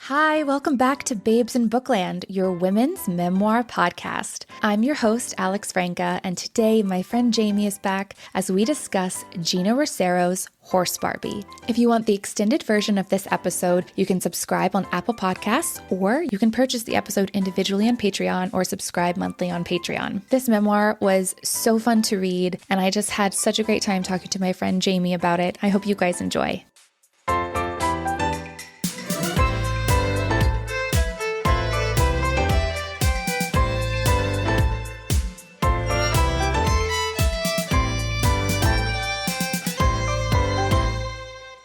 Hi, welcome back to Babes in Bookland, your women's memoir podcast. I'm your host, Alex Franca, and today my friend Jamie is back as we discuss Geena Rocero's Horse Barbie. If you want the extended version of this episode, you can subscribe on Apple Podcasts, or you can purchase the episode individually on Patreon or subscribe monthly on Patreon. This memoir was so fun to read, and I just had such a great time talking to my friend Jamie about it. I hope you guys enjoy.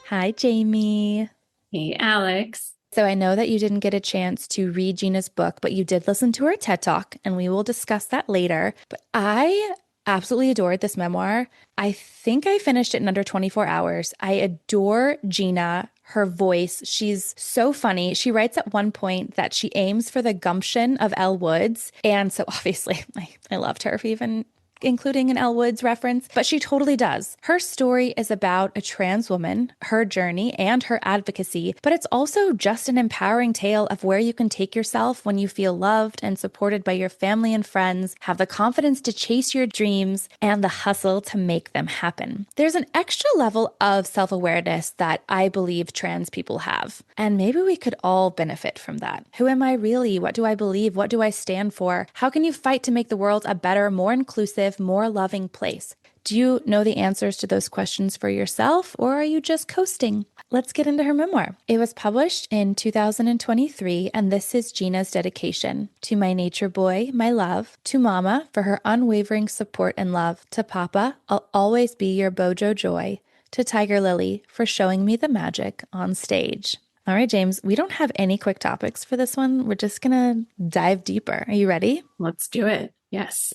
Hi, Jamie. Hey, Alex. So I know that you didn't get a chance to read Geena's book, but you did listen to her TED Talk, and we will discuss that later. But I absolutely adored this memoir. I think I finished it in under 24 hours. I adore Geena, her voice. She's so funny. She writes at one point that she aims for the gumption of Elle Woods. And so obviously I loved her for even including an Elle Woods reference, but she totally does. Her story is about a trans woman, her journey, and her advocacy, but it's also just an empowering tale of where you can take yourself when you feel loved and supported by your family and friends, have the confidence to chase your dreams, and the hustle to make them happen. There's an extra level of self-awareness that I believe trans people have, and maybe we could all benefit from that. Who am I really? What do I believe? What do I stand for? How can you fight to make the world a better, more inclusive, more loving place? Do you know the answers to those questions for yourself, or are you just coasting? Let's get into her memoir. It was published in 2023, and this is Geena's dedication: to my nature boy, my love; to Mama for her unwavering support and love; to Papa, I'll always be your Bojo joy; to Tiger Lily for showing me the magic on stage. All right, James, we don't have any quick topics for this one. We're just gonna dive deeper. Are you ready? Let's do it. Yes.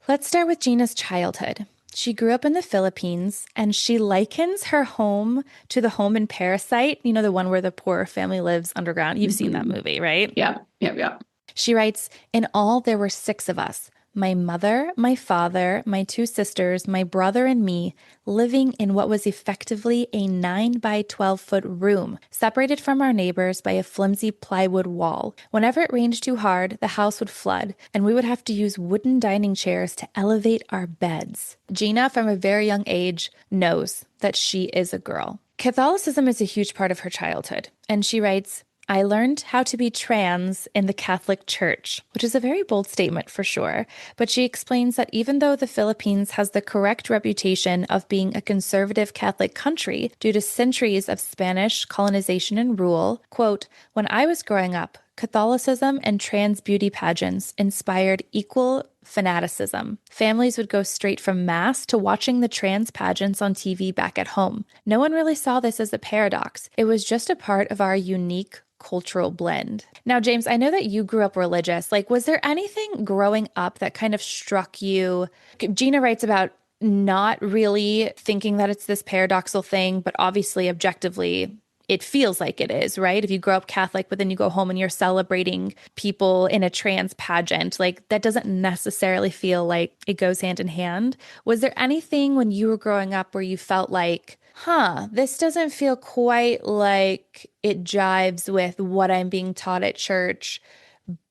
Let's start with Geena's childhood. She grew up in the Philippines, and she likens her home to the home in Parasite, you know, the one where the poor family lives underground. You've seen that movie, right? Yeah. She writes, "In all, there were 6 of us. My mother, my father, my 2 sisters, my brother, and me, living in what was effectively a 9 by 12-foot room, separated from our neighbors by a flimsy plywood wall. Whenever it rained too hard, the house would flood, and we would have to use wooden dining chairs to elevate our beds." Geena, from a very young age, knows that she is a girl. Catholicism is a huge part of her childhood, and she writes, "I learned how to be trans in the Catholic Church," which is a very bold statement for sure. But she explains that even though the Philippines has the correct reputation of being a conservative Catholic country due to centuries of Spanish colonization and rule, quote, "When I was growing up, Catholicism and trans beauty pageants inspired equal fanaticism. Families would go straight from Mass to watching the trans pageants on TV back at home. No one really saw this as a paradox. It was just a part of our unique cultural blend." Now, James, I know that you grew up religious. Like, was there anything growing up that kind of struck you? Geena writes about not really thinking that it's this paradoxical thing, but obviously, objectively, it feels like it is, right? If you grow up Catholic, but then you go home and you're celebrating people in a trans pageant, like that doesn't necessarily feel like it goes hand in hand. Was there anything when you were growing up where you felt like, this doesn't feel quite like it jives with what I'm being taught at church,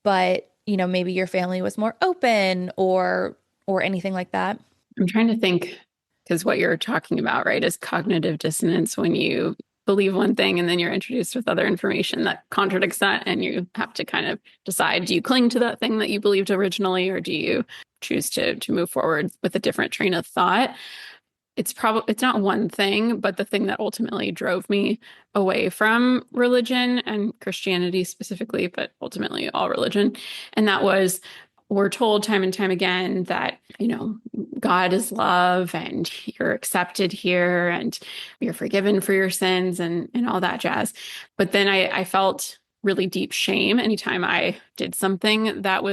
but, you know, maybe your family was more open or anything like that? I'm trying to think, because what you're talking about, right, is cognitive dissonance, when you believe one thing and then you're introduced with other information that contradicts that, and you have to kind of decide, do you cling to that thing that you believed originally, or do you choose to move forward with a different train of thought? It's not one thing, but the thing that ultimately drove me away from religion and Christianity specifically, but ultimately all religion. And that was, we're told time and time again that, you know, God is love and you're accepted here and you're forgiven for your sins and all that jazz. But then I felt really deep shame anytime I did something that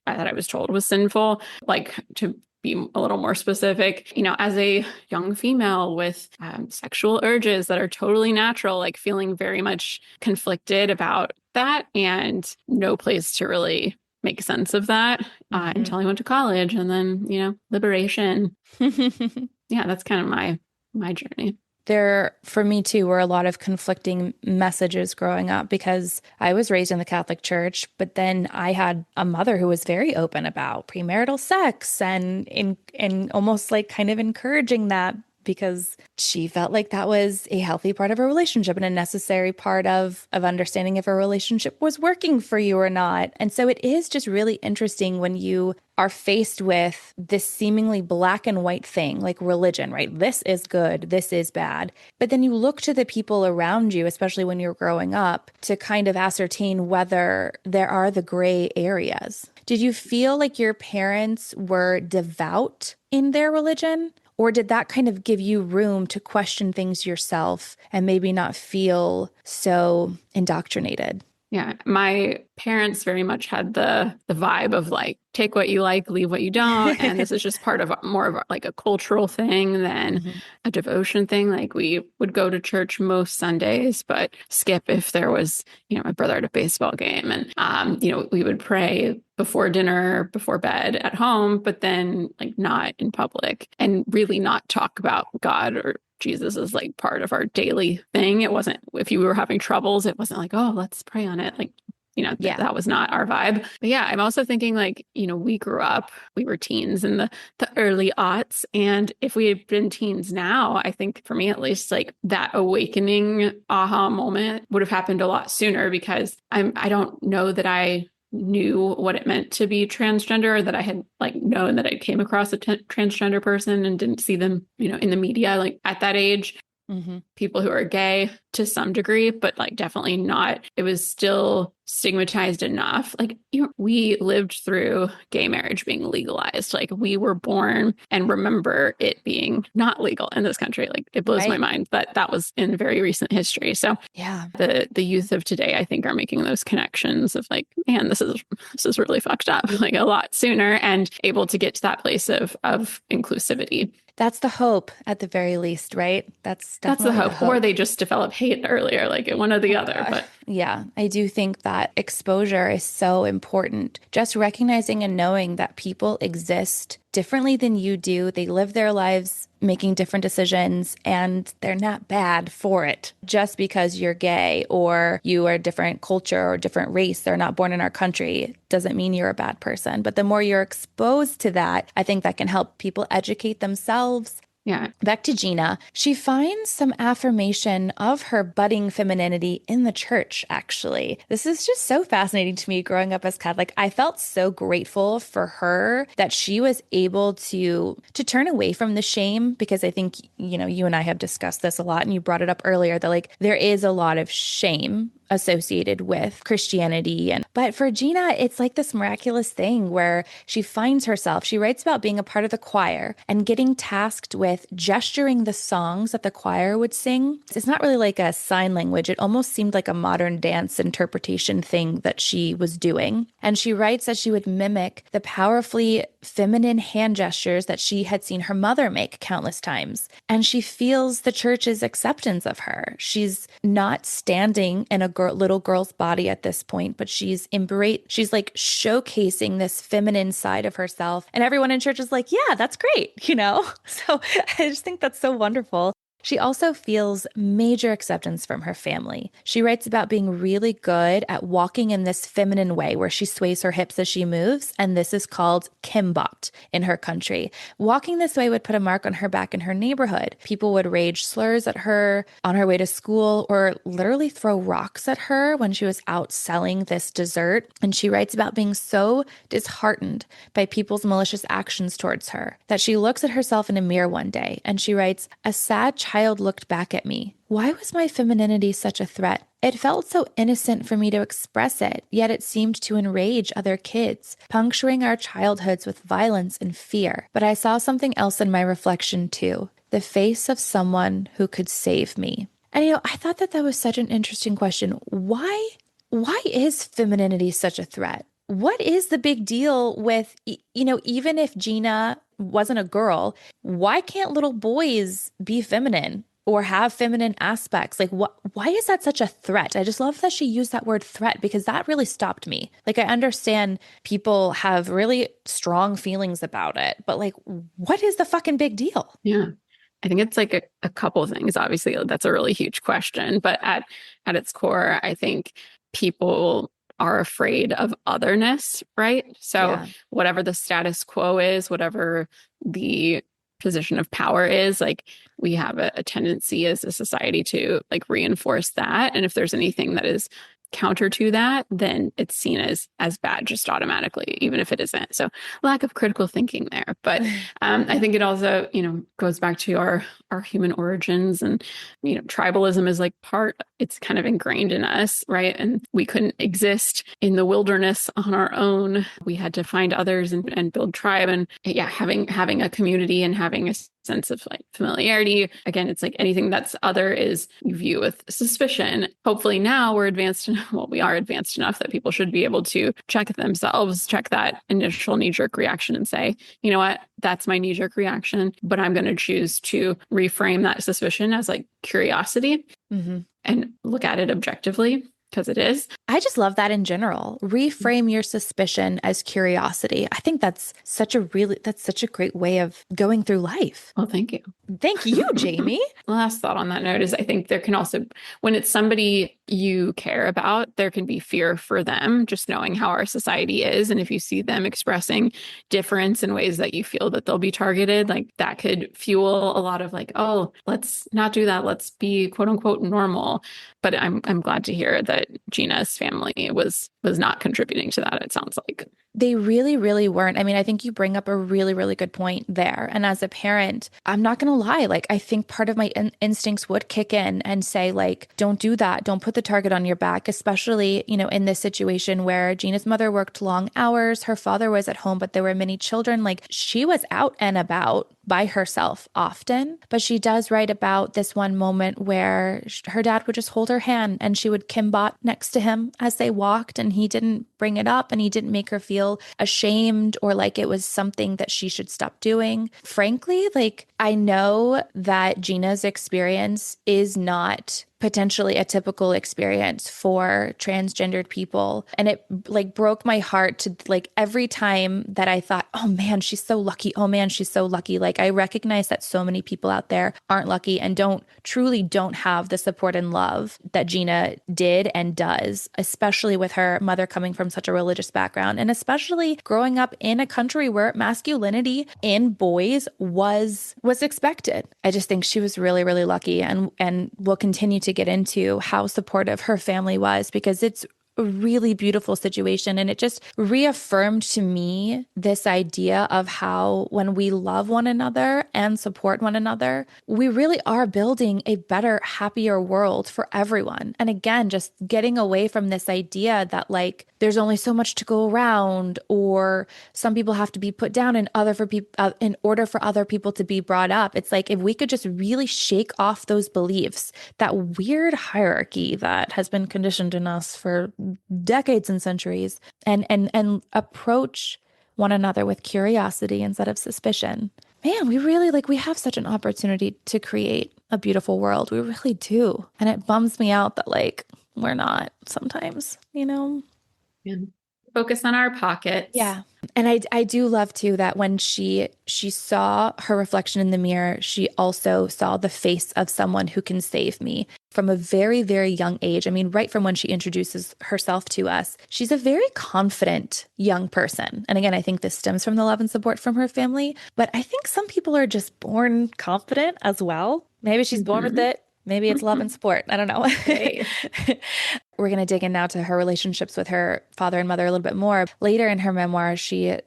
I was told was sinful, like, to be a little more specific, you know, as a young female with sexual urges that are totally natural, like feeling very much conflicted about that and no place to really make sense of that until I went to college, and then, you know, liberation. Yeah, that's kind of my journey. There, for me too, were a lot of conflicting messages growing up because I was raised in the Catholic Church, but then I had a mother who was very open about premarital sex and almost like kind of encouraging that because she felt like that was a healthy part of a relationship and a necessary part of understanding if a relationship was working for you or not. And so it is just really interesting when you are faced with this seemingly black and white thing like religion, right? This is good, this is bad. But then you look to the people around you, especially when you're growing up, to kind of ascertain whether there are the gray areas. Did you feel like your parents were devout in their religion? Or did that kind of give you room to question things yourself and maybe not feel so indoctrinated? Yeah, my parents very much had the vibe of like take what you like, leave what you don't, and this is just part of more of like a cultural thing than Mhm. a devotion thing. Like we would go to church most Sundays, but skip if there was, my brother had a baseball game, and we would pray before dinner, before bed at home, but then like not in public and really not talk about God or Jesus is like part of our daily thing. It wasn't, if you were having troubles, it wasn't like, oh, let's pray on it. Like, Yeah. that was not our vibe. But yeah, I'm also thinking like, we grew up, we were teens in the early aughts. And if we had been teens now, I think for me at least, like that awakening aha moment would have happened a lot sooner because I don't know that I knew what it meant to be transgender or that I had like known that I came across a transgender person and didn't see them, in the media like at that age. Hmm. People who are gay to some degree, but like definitely not. It was still stigmatized enough. Like, we lived through gay marriage being legalized. Like, we were born and remember it being not legal in this country. Like, it blows my Right. mind that that was in very recent history. So, Yeah. the youth of today, I think, are making those connections of like, man, this is really fucked up. Like a lot sooner and able to get to that place of inclusivity. That's the hope at the very least, right? That's That's the definitely the hope. Or hope. they just develop hate earlier, like one or the Oh other. God. But Yeah, I do think that exposure is so important. Just recognizing and knowing that people exist differently than you do. They live their lives making different decisions and they're not bad for it. Just because you're gay or you are a different culture or different race, they're not born in our country, doesn't mean you're a bad person. But the more you're exposed to that, I think that can help people educate themselves. yeah, Back to Geena, she finds some affirmation of her budding femininity in the church, actually. This is just so fascinating to me growing up as Catholic. I felt so grateful for her that she was able to turn away from the shame because I think, you and I have discussed this a lot and you brought it up earlier that like there is a lot of shame associated with Christianity. But for Geena, it's like this miraculous thing where she finds herself. She writes about being a part of the choir and getting tasked with gesturing the songs that the choir would sing. It's not really like a sign language. It almost seemed like a modern dance interpretation thing that she was doing. And she writes that she would mimic the powerfully feminine hand gestures that she had seen her mother make countless times. And she feels the church's acceptance of her. She's not standing in a little girl's body at this point, but she's like showcasing this feminine side of herself. And everyone in church is like, yeah, that's great. So I just think that's so wonderful. She also feels major acceptance from her family. She writes about being really good at walking in this feminine way where she sways her hips as she moves, and this is called kimbot in her country. Walking this way would put a mark on her back in her neighborhood. People would rage slurs at her on her way to school or literally throw rocks at her when she was out selling this dessert. And she writes about being so disheartened by people's malicious actions towards her that she looks at herself in a mirror one day and she writes, "A sad child looked back at me. Why was my femininity such a threat? It felt so innocent for me to express it, yet it seemed to enrage other kids, puncturing our childhoods with violence and fear. But I saw something else in my reflection too, the face of someone who could save me." And I thought that was such an interesting question. Why is femininity such a threat? What is the big deal with, even if Geena wasn't a girl, why can't little boys be feminine or have feminine aspects? Like, why is that such a threat? I just love that she used that word threat because that really stopped me. Like, I understand people have really strong feelings about it, but like, what is the fucking big deal? yeah. I think it's like a couple of things. Obviously, that's a really huge question, but at its core, I think people are afraid of otherness, right? So Yeah. whatever the status quo is, whatever the position of power is, like we have a tendency as a society to like reinforce that. And if there's anything that is counter to that, then it's seen as bad just automatically, even if it isn't. So lack of critical thinking there. But I think it also, goes back to our human origins, and tribalism is like it's kind of ingrained in us, right? And we couldn't exist in the wilderness on our own. We had to find others and build tribe. And yeah, having a community and having a sense of like familiarity. Again, it's like anything that's other is you view with suspicion. Hopefully now we're advanced enough, well, we are advanced enough that people should be able to check themselves, check that initial knee-jerk reaction and say, you know what, that's my knee-jerk reaction, but I'm going to choose to reframe that suspicion as like curiosity and look at it objectively, because it is. I just love that in general. Reframe your suspicion as curiosity. I think that's such a great way of going through life. Well, thank you. Thank you, Jamie. Last thought on that note is I think there can also, when it's somebody you care about, there can be fear for them, just knowing how our society is. And if you see them expressing difference in ways that you feel that they'll be targeted, like that could fuel a lot of like, oh, let's not do that. Let's be quote unquote normal. But I'm glad to hear that Geena's family was not contributing to that, it sounds like. They really, really weren't. I mean, I think you bring up a really, really good point there. And as a parent, I'm not going to lie. Like, I think part of my instincts would kick in and say, like, don't do that. Don't put the target on your back, especially, in this situation where Geena's mother worked long hours. Her father was at home, but there were many children. Like, she was out and about by herself often, but she does write about this one moment where her dad would just hold her hand and she would kimbot next to him as they walked, and he didn't bring it up and he didn't make her feel ashamed or like it was something that she should stop doing. Frankly, like I know that Geena's experience is not potentially a typical experience for transgendered people. And it like broke my heart to like every time that I thought, oh man, she's so lucky. Oh man, she's so lucky. Like I recognize that so many people out there aren't lucky and truly don't have the support and love that Geena did and does, especially with her mother coming from such a religious background and especially growing up in a country where masculinity in boys was expected. I just think she was really, really lucky and will continue to get into how supportive her family was, because it's a really beautiful situation. And it just reaffirmed to me this idea of how when we love one another and support one another, we really are building a better, happier world for everyone. And again, just getting away from this idea that like there's only so much to go around, or some people have to be put down in order for other people to be brought up. It's like if we could just really shake off those beliefs, that weird hierarchy that has been conditioned in us for decades and centuries, and approach one another with curiosity instead of suspicion. Man, we have such an opportunity to create a beautiful world. We really do. And it bums me out that like we're not sometimes, And focus on our pockets. Yeah. And I do love too that when she saw her reflection in the mirror, she also saw the face of someone who can save me from a very, very young age. I mean, right from when she introduces herself to us, she's a very confident young person. And again, I think this stems from the love and support from her family. But I think some people are just born confident as well. Maybe she's born with it. Maybe it's love and support. I don't know. We're going to dig in now to her relationships with her father and mother a little bit more. Later in her memoir, she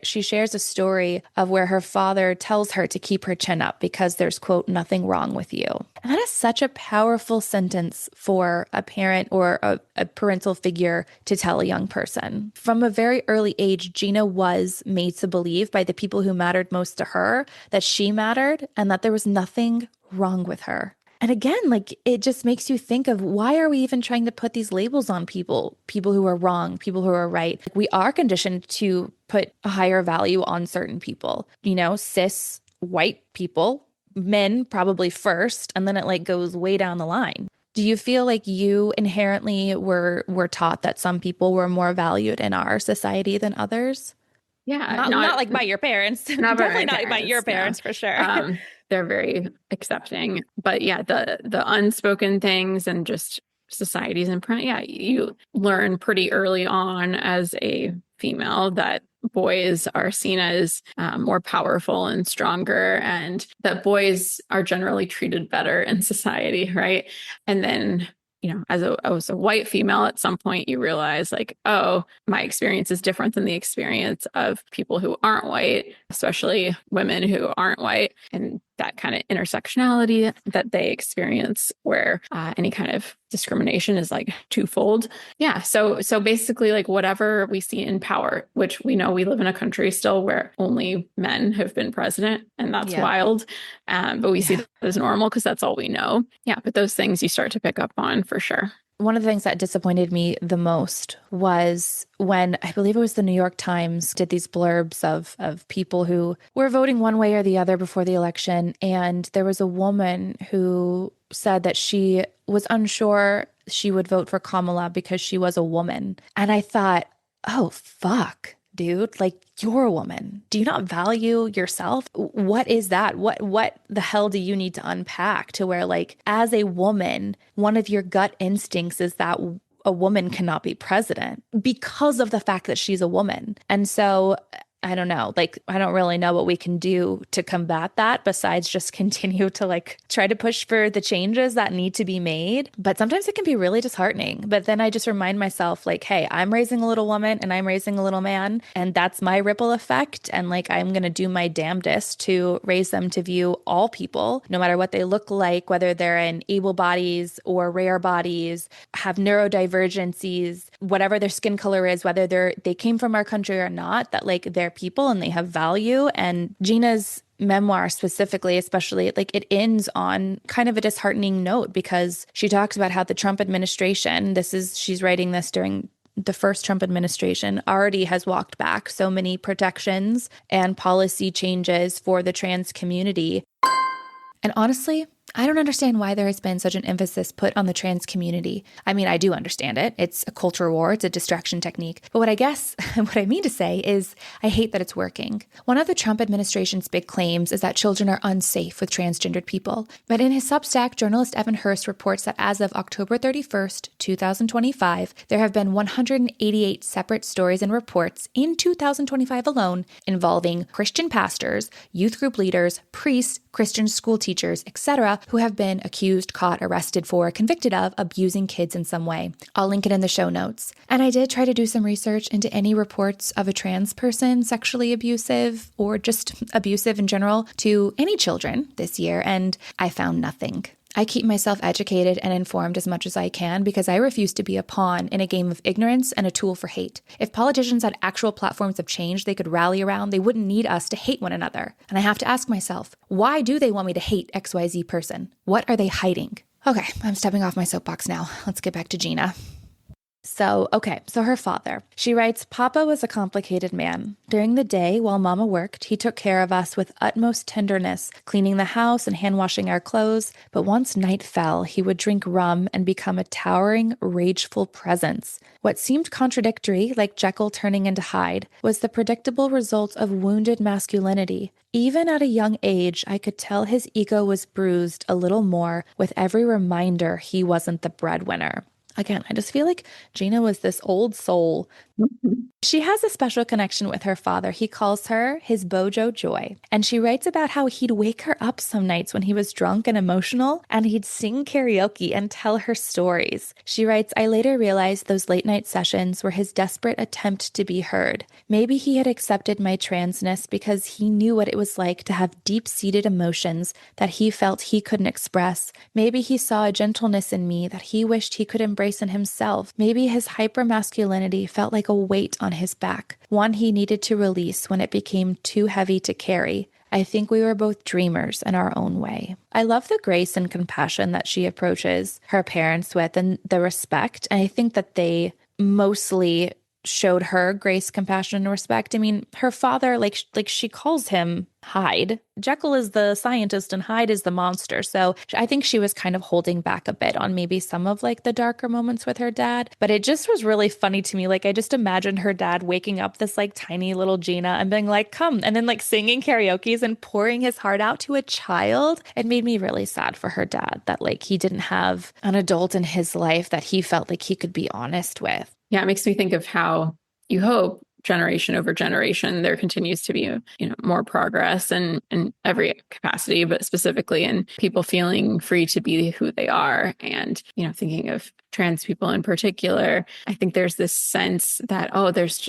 shares a story of where her father tells her to keep her chin up because there's, quote, nothing wrong with you. And that is such a powerful sentence for a parent or a parental figure to tell a young person. From a very early age, Geena was made to believe by the people who mattered most to her that she mattered and that there was nothing wrong with her. And again, like it just makes you think of why are we even trying to put these labels on people who are wrong, people who are right. We are conditioned to put a higher value on certain people, cis white people, men probably first, and then it like goes way down the line. Do you feel like you inherently were taught that some people were more valued in our society than others? Yeah. Not like by your parents. Not Definitely by not by your parents, no. for sure. they're very accepting. But yeah, the unspoken things and just societies in print, yeah, you learn pretty early on as a female that boys are seen as more powerful and stronger, and that boys are generally treated better in society, right? And then, as a white female, at some point you realize, like, oh, my experience is different than the experience of people who aren't white, especially women who aren't white, and that kind of intersectionality that they experience, where any kind of discrimination is like twofold. Yeah. So basically, like, whatever we see in power, which we know we live in a country still where only men have been president, and that's wild. But we see that as normal because that's all we know. Yeah. But those things you start to pick up on for sure. One of the things that disappointed me the most was when I believe it was the New York Times did these blurbs of people who were voting one way or the other before the election. And there was a woman who said that she was unsure she would vote for Kamala because she was a woman. And I thought, oh, fuck, dude, like, you're a woman. Do you not value yourself? What is that? What the hell do you need to unpack to where, like, as a woman, one of your gut instincts is that a woman cannot be president because of the fact that she's a woman. And so I don't know, like, I don't really know what we can do to combat that besides just continue to, like, try to push for the changes that need to be made. But sometimes it can be really disheartening. But then I just remind myself, like, hey, I'm raising a little woman and I'm raising a little man, and that's my ripple effect. And, like, I'm going to do my damnedest to raise them to view all people, no matter what they look like, whether they're in able bodies or rare bodies, have neurodivergencies, whatever their skin color is, whether they came from our country or not, that, like, they're people and they have value. And Geena's memoir specifically, especially, like, it ends on kind of a disheartening note because she talks about how the Trump administration, she's writing this during the first Trump administration, already has walked back so many protections and policy changes for the trans community. And honestly, I don't understand why there has been such an emphasis put on the trans community. I mean, I do understand it. It's a culture war. It's a distraction technique. But what I mean to say is I hate that it's working. One of the Trump administration's big claims is that children are unsafe with transgendered people. But in his Substack, journalist Evan Hurst reports that as of October 31st, 2025, there have been 188 separate stories and reports in 2025 alone involving Christian pastors, youth group leaders, priests, Christian school teachers, etc., who have been accused, caught, arrested for, convicted of abusing kids in some way. I'll link it in the show notes. And I did try to do some research into any reports of a trans person sexually abusive or just abusive in general to any children this year, and I found nothing. I keep myself educated and informed as much as I can because I refuse to be a pawn in a game of ignorance and a tool for hate. If politicians had actual platforms of change they could rally around, they wouldn't need us to hate one another. And I have to ask myself, why do they want me to hate XYZ person? What are they hiding? Okay, I'm stepping off my soapbox now. Let's get back to Geena. So her father. She writes, Papa was a complicated man. During the day, while Mama worked, he took care of us with utmost tenderness, cleaning the house and hand-washing our clothes. But once night fell, he would drink rum and become a towering, rageful presence. What seemed contradictory, like Jekyll turning into Hyde, was the predictable result of wounded masculinity. Even at a young age, I could tell his ego was bruised a little more with every reminder he wasn't the breadwinner. Again, I just feel like Geena was this old soul. She has a special connection with her father. He calls her his Bojo Joy. And she writes about how he'd wake her up some nights when he was drunk and emotional, and he'd sing karaoke and tell her stories. She writes, I later realized those late night sessions were his desperate attempt to be heard. Maybe he had accepted my transness because he knew what it was like to have deep-seated emotions that he felt he couldn't express. Maybe he saw a gentleness in me that he wished he could embrace in himself. Maybe his hypermasculinity felt like a weight on his back, one he needed to release when it became too heavy to carry. I think we were both dreamers in our own way. I love the grace and compassion that she approaches her parents with and the respect. And I think that they mostly showed her grace, compassion, and respect. I mean, her father, like she calls him Hyde. Jekyll is the scientist and Hyde is the monster. So I think she was kind of holding back a bit on maybe some of like the darker moments with her dad. But it just was really funny to me. Like I just imagined her dad waking up this like tiny little Geena and being like, come, and then like singing karaoke's and pouring his heart out to a child. It made me really sad for her dad that like he didn't have an adult in his life that he felt like he could be honest with. Yeah, it makes me think of how you hope generation over generation there continues to be more progress in every capacity, but specifically in people feeling free to be who they are. And thinking of trans people in particular, I think there's this sense that there's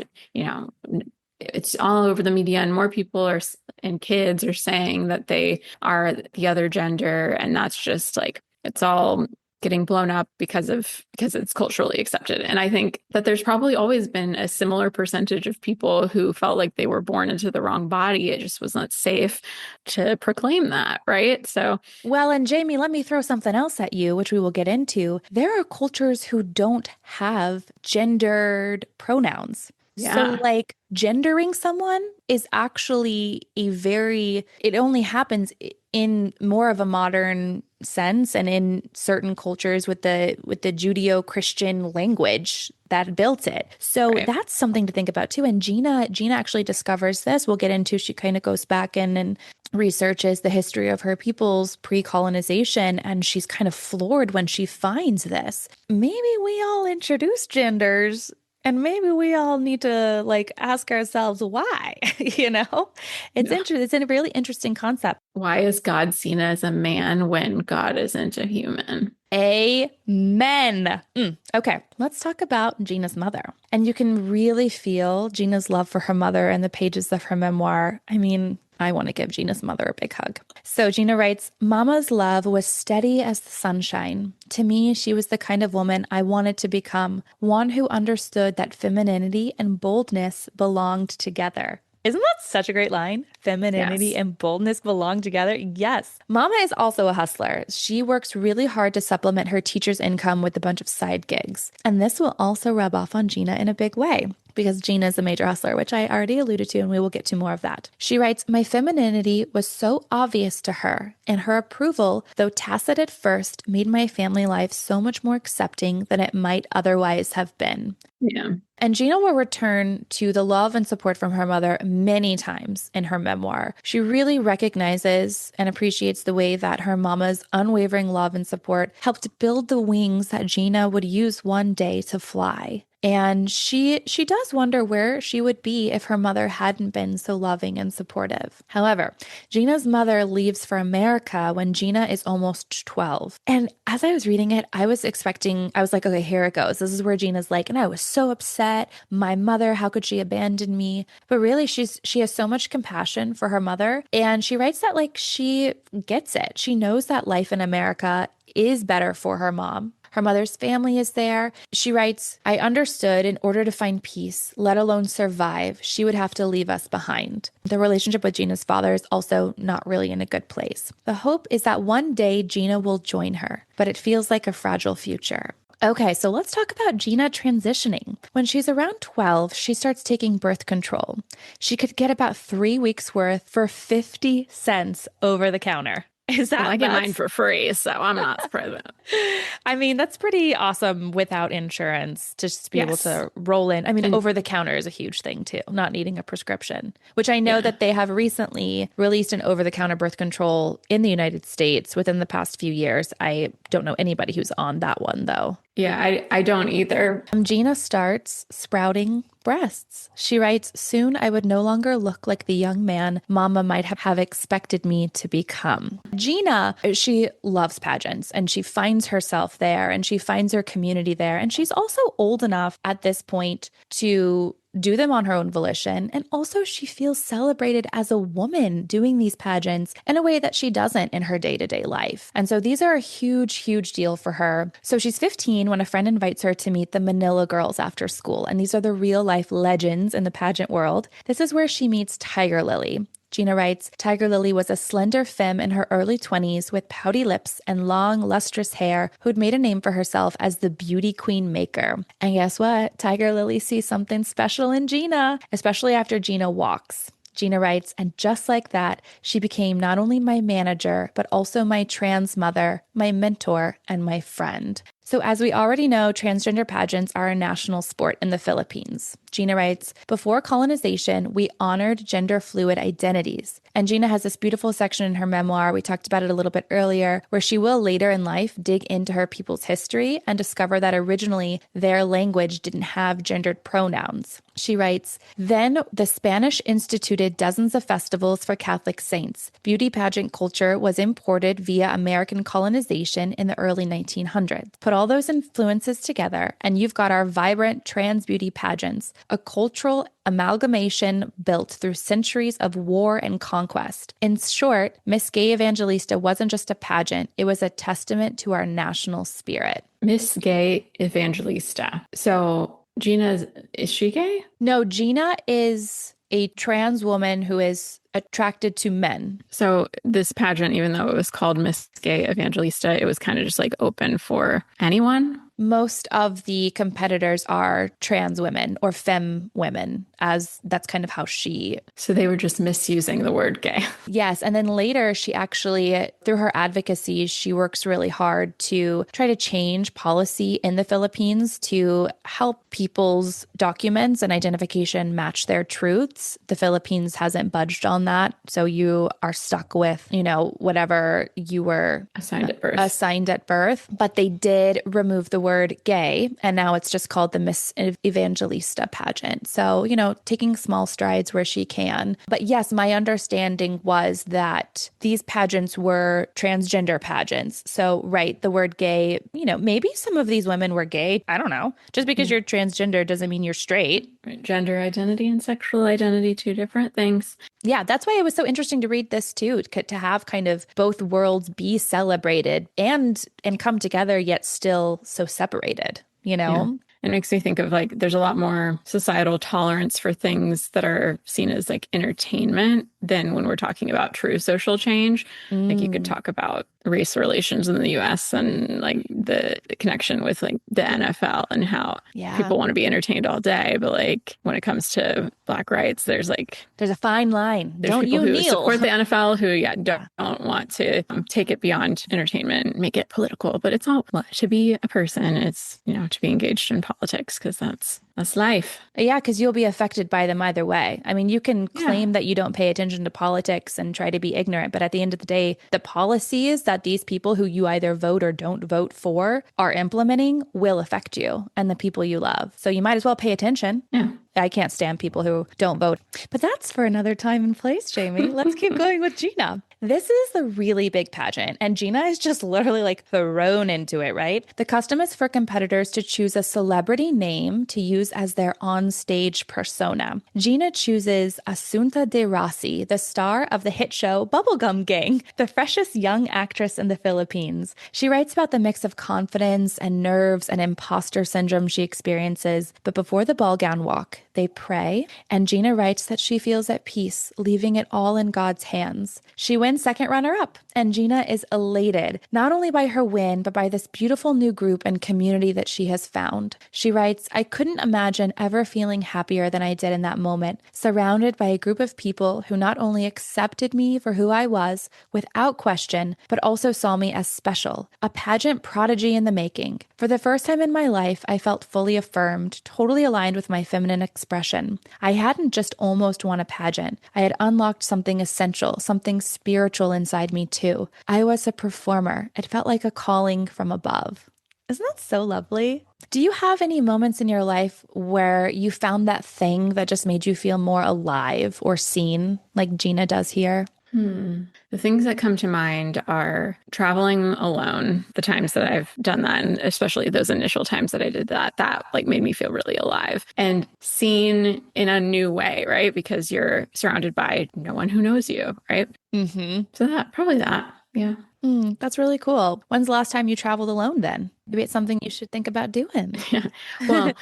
it's all over the media and more people and kids are saying that they are the other gender, and that's just like it's all getting blown up because it's culturally accepted. And I think that there's probably always been a similar percentage of people who felt like they were born into the wrong body. It just was not safe to proclaim that, right? So, well, and Jamie, let me throw something else at you, which we will get into. There are cultures who don't have gendered pronouns. So, yeah, like, gendering someone is actually it only happens in more of a modern sense and in certain cultures with the Judeo-Christian language that built it. So right. that's something to think about too. And Geena actually discovers this. We'll get into, she kind of goes back in and researches the history of her people's pre-colonization, and she's kind of floored when she finds this. Maybe we all introduce genders, and maybe we all need to like ask ourselves why, It's Yeah. interesting. It's a really interesting concept. Why is God seen as a man when God isn't a human? Amen. Okay, let's talk about Geena's mother. And you can really feel Geena's love for her mother in the pages of her memoir. I mean, I want to give Geena's mother a big hug. So Geena writes, Mama's love was steady as the sunshine. To me, she was the kind of woman I wanted to become, one who understood that femininity and boldness belonged together. Isn't that such a great line? Femininity Yes. and boldness belong together. Yes. Mama is also a hustler. She works really hard to supplement her teacher's income with a bunch of side gigs. And this will also rub off on Geena in a big way, because Geena is a major hustler, which I already alluded to, and we will get to more of that. She writes, my femininity was so obvious to her, and her approval, though tacit at first, made my family life so much more accepting than it might otherwise have been. Yeah. And Geena will return to the love and support from her mother many times in her memoir. She really recognizes and appreciates the way that her mama's unwavering love and support helped build the wings that Geena would use one day to fly. And she does wonder where she would be if her mother hadn't been so loving and supportive. However, Geena's mother leaves for America when Geena is almost 12. And as I was reading it, I was like, okay, here it goes. This is where Geena's like, and I was so upset. My mother, how could she abandon me? But really, she has so much compassion for her mother. And she writes that like she gets it. She knows that life in America is better for her mom. Her mother's family is there. She writes, I understood in order to find peace, let alone survive, she would have to leave us behind. The relationship with Geena's father is also not really in a good place. The hope is that one day Geena will join her, but it feels like a fragile future. Okay, so let's talk about Geena transitioning. When she's around 12, she starts taking birth control. She could get about 3 weeks worth for 50 cents over the counter. Is that Well, I get mine nuts? for free, so I'm not surprised. I mean, that's pretty awesome without insurance to just be able Yes. to roll in. I mean, And over the counter is a huge thing too, not needing a prescription, which I know yeah. that they have recently released an over the counter birth control in the United States within the past few years. I don't know anybody who's on that one though. Yeah, I don't either. Geena starts sprouting breasts. She writes, soon I would no longer look like the young man Mama might have expected me to become. Geena, she loves pageants and she finds herself there and she finds her community there. And she's also old enough at this point to do them on her own volition. And also she feels celebrated as a woman doing these pageants in a way that she doesn't in her day-to-day life. And so these are a huge, huge deal for her. So she's 15 when a friend invites her to meet the Manila girls after school. And these are the real life legends in the pageant world. This is where she meets Tiger Lily. Geena writes, Tiger Lily was a slender femme in her early 20s with pouty lips and long, lustrous hair who'd made a name for herself as the beauty queen maker. And guess what? Tiger Lily sees something special in Geena, especially after Geena walks. Geena writes, and just like that, she became not only my manager, but also my trans mother, my mentor, and my friend. So as we already know, transgender pageants are a national sport in the Philippines. Geena writes, before colonization, we honored gender fluid identities. And Geena has this beautiful section in her memoir, we talked about it a little bit earlier, where she will later in life dig into her people's history and discover that originally their language didn't have gendered pronouns. She writes, then the Spanish instituted dozens of festivals for Catholic saints. Beauty pageant culture was imported via American colonization in the early 1900s. Put all those influences together, and you've got our vibrant trans beauty pageants, a cultural amalgamation built through centuries of war and conquest. In short, Miss Gay Evangelista wasn't just a pageant, it was a testament to our national spirit. Miss Gay Evangelista. So Geena, is she gay? No, Geena is a trans woman who is attracted to men. So this pageant, even though it was called Miss Gay Evangelista, it was kind of just like open for anyone. Most of the competitors are trans women or femme women, as that's kind of how she... So they were just misusing the word gay. Yes. And then later, she actually, through her advocacy, she works really hard to try to change policy in the Philippines to help people's documents and identification match their truths. The Philippines hasn't budged on that. So you are stuck with, whatever you were assigned at birth. But they did remove the word gay, and now it's just called the Miss Evangelista pageant. So, taking small strides where she can. But yes, my understanding was that these pageants were transgender pageants. So, right, the word gay, maybe some of these women were gay. I don't know. Just because you're transgender doesn't mean you're straight. Right. Gender identity and sexual identity, two different things. Yeah, that's why it was so interesting to read this too, to have kind of both worlds be celebrated and come together, yet still so separated, Yeah. It makes me think of there's a lot more societal tolerance for things that are seen as entertainment than when we're talking about true social change. You could talk about race relations in the US and the connection with the NFL and how people want to be entertained all day. But when it comes to Black rights, there's a fine line. There's don't people you who kneel. support the NFL who don't want to take it beyond entertainment, make it political. But it's all to be a person. It's to be engaged in politics, because that's life. Yeah, because you'll be affected by them either way. I mean, you can claim that you don't pay attention to politics and try to be ignorant, but at the end of the day, the policies that these people who you either vote or don't vote for are implementing will affect you and the people you love. So you might as well pay attention. Yeah. I can't stand people who don't vote. But that's for another time and place, Jamie. Let's keep going with Geena. This is the really big pageant, and Geena is just literally thrown into it, right? The custom is for competitors to choose a celebrity name to use as their on-stage persona. Geena chooses Asunta de Rossi, the star of the hit show Bubblegum Gang, the freshest young actress in the Philippines. She writes about the mix of confidence and nerves and imposter syndrome she experiences, but before the ball gown walk, they pray, and Geena writes that she feels at peace, leaving it all in God's hands. She wins second runner-up, and Geena is elated, not only by her win, but by this beautiful new group and community that she has found. She writes, I couldn't imagine ever feeling happier than I did in that moment, surrounded by a group of people who not only accepted me for who I was, without question, but also saw me as special, a pageant prodigy in the making. For the first time in my life, I felt fully affirmed, totally aligned with my feminine expression. I hadn't just almost won a pageant. I had unlocked something essential, something spiritual inside me too. I was a performer. It felt like a calling from above. Isn't that so lovely? Do you have any moments in your life where you found that thing that just made you feel more alive or seen, like Geena does here? The things that come to mind are traveling alone, the times that I've done that, and especially those initial times that I did that made me feel really alive and seen in a new way, right? Because you're surrounded by no one who knows you, right? Mm-hmm. So probably that. Yeah. That's really cool. When's the last time you traveled alone then? Maybe it's something you should think about doing. Yeah. Well,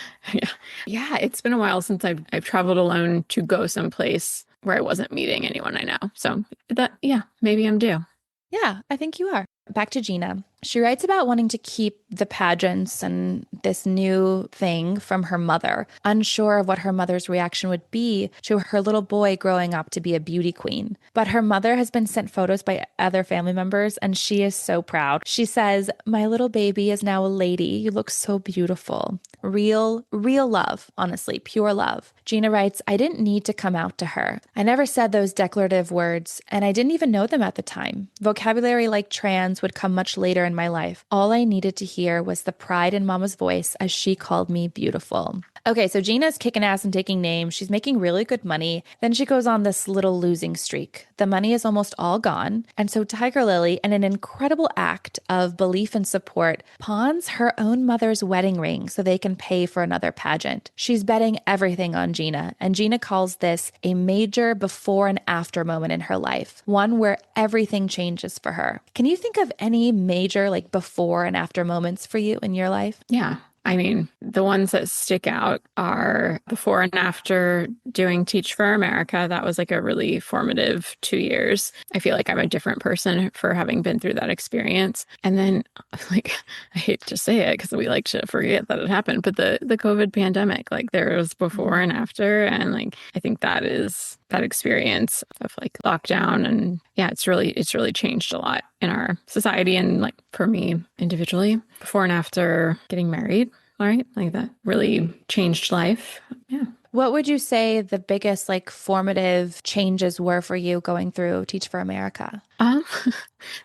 yeah. It's been a while since I've traveled alone to go someplace where I wasn't meeting anyone I know. So that, yeah, maybe I'm due. Yeah, I think you are. Back to Geena. She writes about wanting to keep the pageants and this new thing from her mother, unsure of what her mother's reaction would be to her little boy growing up to be a beauty queen. But her mother has been sent photos by other family members, and she is so proud. She says, "My little baby is now a lady. You look so beautiful." Real love, honestly, pure love. Geena writes, "I didn't need to come out to her. I never said those declarative words, and I didn't even know them at the time. Vocabulary like trans would come much later in my life. All I needed to hear was the pride in Mama's voice as she called me beautiful." Okay, so Gina's kicking ass and taking names. She's making really good money. Then she goes on this little losing streak. The money is almost all gone. And so Tiger Lily, in an incredible act of belief and support, pawns her own mother's wedding ring so they can pay for another pageant. She's betting everything on Geena, and Geena calls this a major before and after moment in her life, one where everything changes for her. Can you think of any major like before and after moments for you in your life? Yeah. I mean, the ones that stick out are before and after doing Teach for America. That was like a really formative 2 years. I feel like I'm a different person for having been through that experience. And then, like, I hate to say it because we like to forget that it happened, but the COVID pandemic, like there was before and after. And like, I think that is that experience of like lockdown. And yeah, it's really changed a lot in our society and like for me individually. Before and after getting married, all right, like that really changed life. Yeah. What would you say the biggest like formative changes were for you going through Teach for America? Um,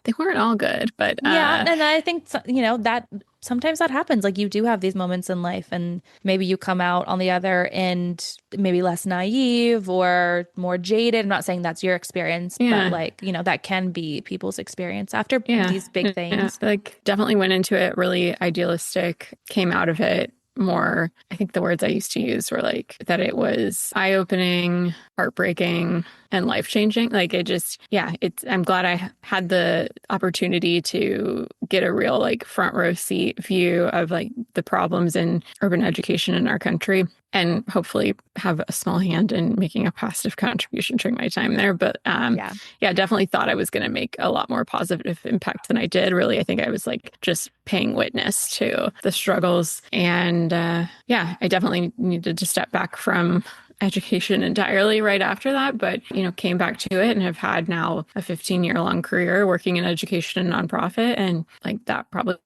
they weren't all good, but Yeah, and I think that sometimes that happens. Like you do have these moments in life, and maybe you come out on the other end, maybe less naive or more jaded. I'm not saying that's your experience, but yeah, like, that can be people's experience after yeah, these big yeah. things. Like definitely went into it really idealistic, came out of it more. I think the words I used to use were like that it was eye-opening, heartbreaking, and life-changing. Like it just, yeah, I'm glad I had the opportunity to get a real like front row seat view of like the problems in urban education in our country and hopefully have a small hand in making a positive contribution during my time there. But Yeah. yeah, definitely thought I was going to make a lot more positive impact than I did. Really, I think I was like just paying witness to the struggles. And yeah, I definitely needed to step back from education entirely right after that, but came back to it and have had now a 15-year-long career working in education and nonprofit, and like that probably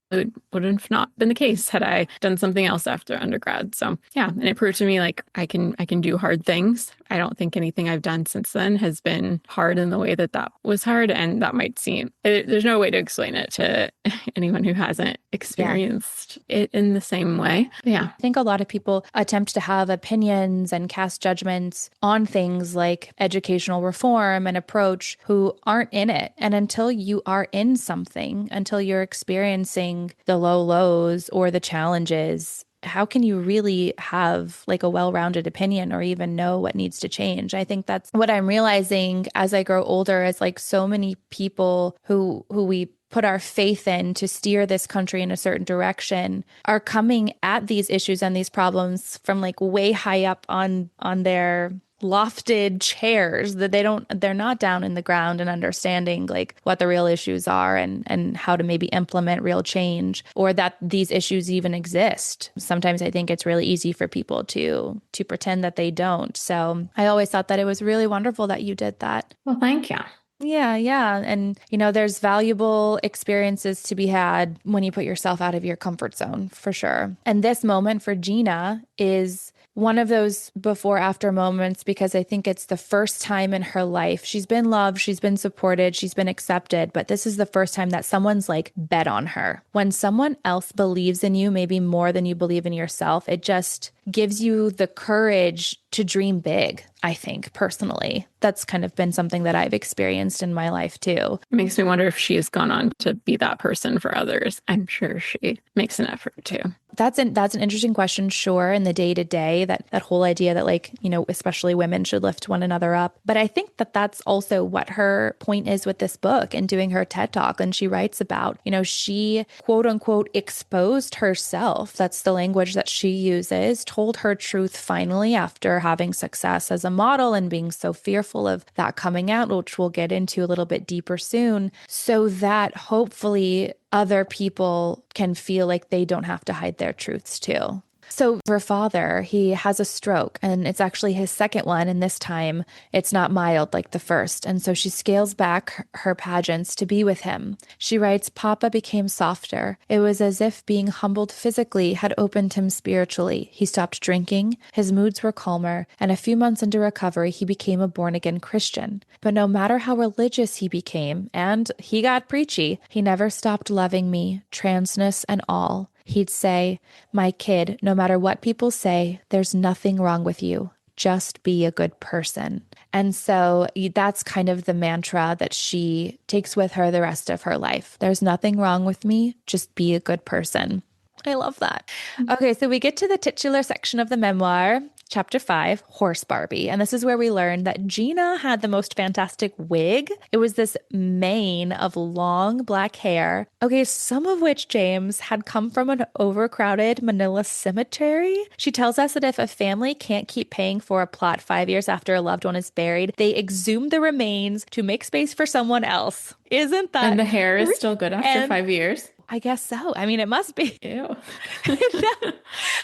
would have not been the case had I done something else after undergrad. So yeah, and it proved to me like I can do hard things. I don't think anything I've done since then has been hard in the way that was hard, and that might seem there's no way to explain it to anyone who hasn't Yeah. experienced it in the same way. Yeah. I think a lot of people attempt to have opinions and cast judgments on things like educational reform and approach who aren't in it. And until you are in something, until you're experiencing the low lows or the challenges, how can you really have like a well-rounded opinion or even know what needs to change? I think that's what I'm realizing as I grow older is like so many people who we put our faith in to steer this country in a certain direction are coming at these issues and these problems from like way high up on their lofted chairs that they're not down in the ground and understanding like what the real issues are and how to maybe implement real change or that these issues even exist. Sometimes I think it's really easy for people to pretend that they don't. So I always thought that it was really wonderful that you did that. Well, thank you. Yeah, yeah. And, there's valuable experiences to be had when you put yourself out of your comfort zone, for sure. And this moment for Geena is one of those before after moments because I think it's the first time in her life she's been loved, she's been supported, she's been accepted, but this is the first time that someone's like bet on her. When someone else believes in you, maybe more than you believe in yourself, it just gives you the courage to dream big, I think, personally. That's kind of been something that I've experienced in my life too. It makes me wonder if she has gone on to be that person for others. I'm sure she makes an effort too. That's an interesting question, sure, in the day to day, that whole idea that like, especially women should lift one another up. But I think that that's also what her point is with this book and doing her TED Talk. And she writes about, she quote unquote exposed herself. That's the language that she uses, told her truth finally after having success as a model and being so fearful of that coming out, which we'll get into a little bit deeper soon, so that hopefully other people can feel like they don't have to hide their truths too. So her father, he has a stroke, and it's actually his second one. And this time it's not mild like the first. And so she scales back her pageants to be with him. She writes, Papa became softer. It was as if being humbled physically had opened him spiritually. He stopped drinking. His moods were calmer. And a few months into recovery, he became a born-again Christian. But no matter how religious he became, and he got preachy, he never stopped loving me, transness and all. He'd say, my kid, no matter what people say, there's nothing wrong with you. Just be a good person. And so that's kind of the mantra that she takes with her the rest of her life. There's nothing wrong with me. Just be a good person. I love that. Okay, so we get to the titular section of the memoir, Chapter 5, Horse Barbie. And this is where we learn that Geena had the most fantastic wig. It was this mane of long black hair. Okay, some of which, James, had come from an overcrowded Manila cemetery. She tells us that if a family can't keep paying for a plot 5 years after a loved one is buried, they exhume the remains to make space for someone else. Isn't that? And the hair is still good after 5 years? I guess so. I mean, it must be. Ew.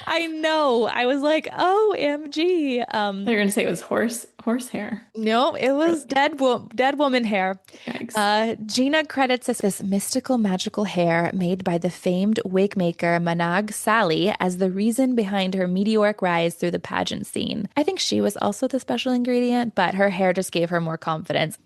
I know. I was like, OMG. They're going to say it was horse hair. No, it was dead woman hair. Yikes. Geena credits this mystical, magical hair made by the famed wig maker Manag Sally as the reason behind her meteoric rise through the pageant scene. I think she was also the special ingredient, but her hair just gave her more confidence.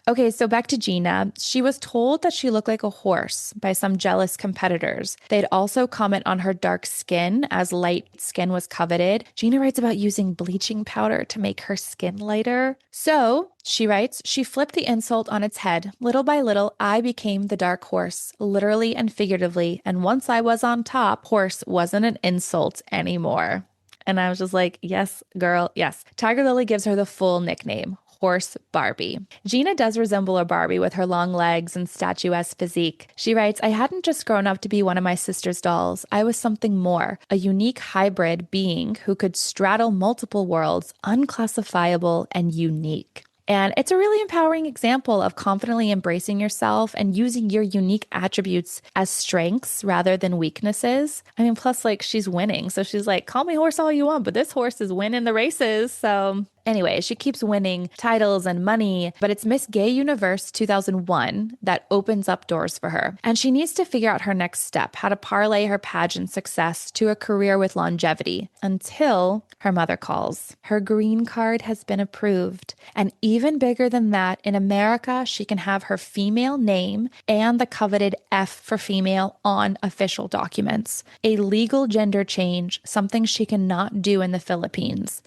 Okay, so back to Geena. She was told that she looked like a horse by some jealous competitors. They'd also comment on her dark skin, as light skin was coveted. Geena writes about using bleaching powder to make her skin lighter. So she writes, she flipped the insult on its head. Little by little, I became the dark horse, literally and figuratively. And once I was on top, horse wasn't an insult anymore. And I was just like, yes, girl, yes. Tiger Lily gives her the full nickname, Horse Barbie. Geena does resemble a Barbie with her long legs and statuesque physique. She writes, I hadn't just grown up to be one of my sister's dolls. I was something more, a unique hybrid being who could straddle multiple worlds, unclassifiable and unique. And it's a really empowering example of confidently embracing yourself and using your unique attributes as strengths rather than weaknesses. I mean, plus, like, she's winning. So she's like, call me horse all you want, but this horse is winning the races. So anyway, she keeps winning titles and money, but it's Miss Gay Universe 2001 that opens up doors for her. And she needs to figure out her next step, how to parlay her pageant success to a career with longevity, until her mother calls. Her green card has been approved. And even bigger than that, in America, she can have her female name and the coveted F for female on official documents. A legal gender change, something she cannot do in the Philippines.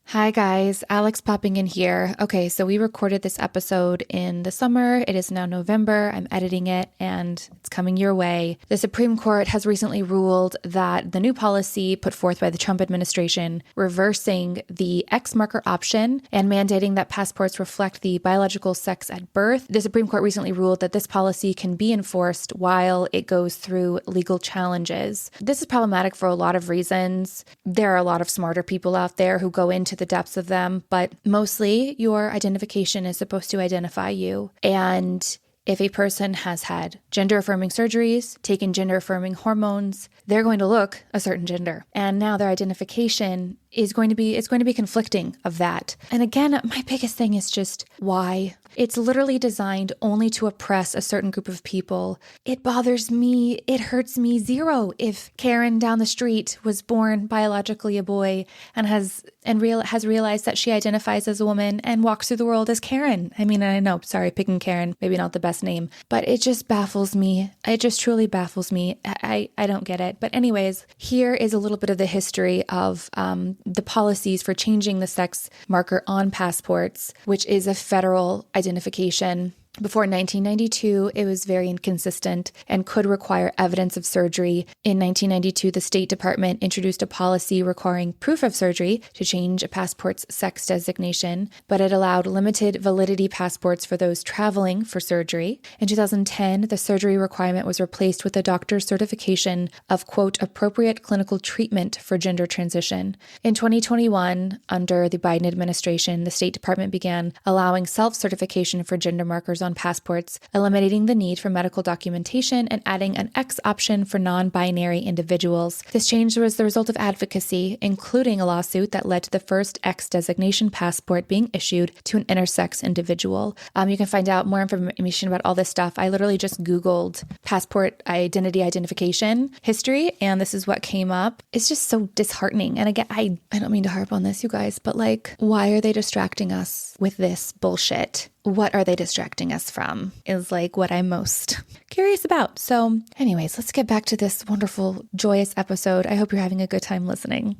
Hi guys, Alex popping in here. Okay, so we recorded this episode in the summer. It is now November. I'm editing it and it's coming your way. The Supreme Court has recently ruled that the new policy put forth by the Trump administration, reversing the X marker option and mandating that passports reflect the biological sex at birth. The Supreme Court recently ruled that this policy can be enforced while it goes through legal challenges. This is problematic for a lot of reasons. There are a lot of smarter people out there who go into the depths of them, but mostly your identification is supposed to identify you. And if a person has had gender-affirming surgeries, taken gender-affirming hormones, they're going to look a certain gender. And now their identification is going to be conflicting of that. And again, my biggest thing is just why? It's literally designed only to oppress a certain group of people. It bothers me. It hurts me zero if Karen down the street was born biologically a boy and has realized that she identifies as a woman and walks through the world as Karen. I mean, I know, sorry, picking Karen, maybe not the best name, but it just baffles me. It just truly baffles me. I don't get it. But anyways, here is a little bit of the history of the policies for changing the sex marker on passports, which is a federal identification. Before 1992, it was very inconsistent and could require evidence of surgery. In 1992, the State Department introduced a policy requiring proof of surgery to change a passport's sex designation, but it allowed limited validity passports for those traveling for surgery. In 2010, the surgery requirement was replaced with a doctor's certification of, quote, appropriate clinical treatment for gender transition. In 2021, under the Biden administration, the State Department began allowing self-certification for gender markers on passports, eliminating the need for medical documentation and adding an X option for non-binary individuals. This change was the result of advocacy, including a lawsuit that led to the first X designation passport being issued to an intersex individual. You can find out more information about all this stuff. I literally just Googled passport identification history, and this is what came up. It's just so disheartening. And again, I don't mean to harp on this, you guys, but like, why are they distracting us with this bullshit? What are they distracting us from is like what I'm most curious about. So anyways, let's get back to this wonderful, joyous episode. I hope you're having a good time listening.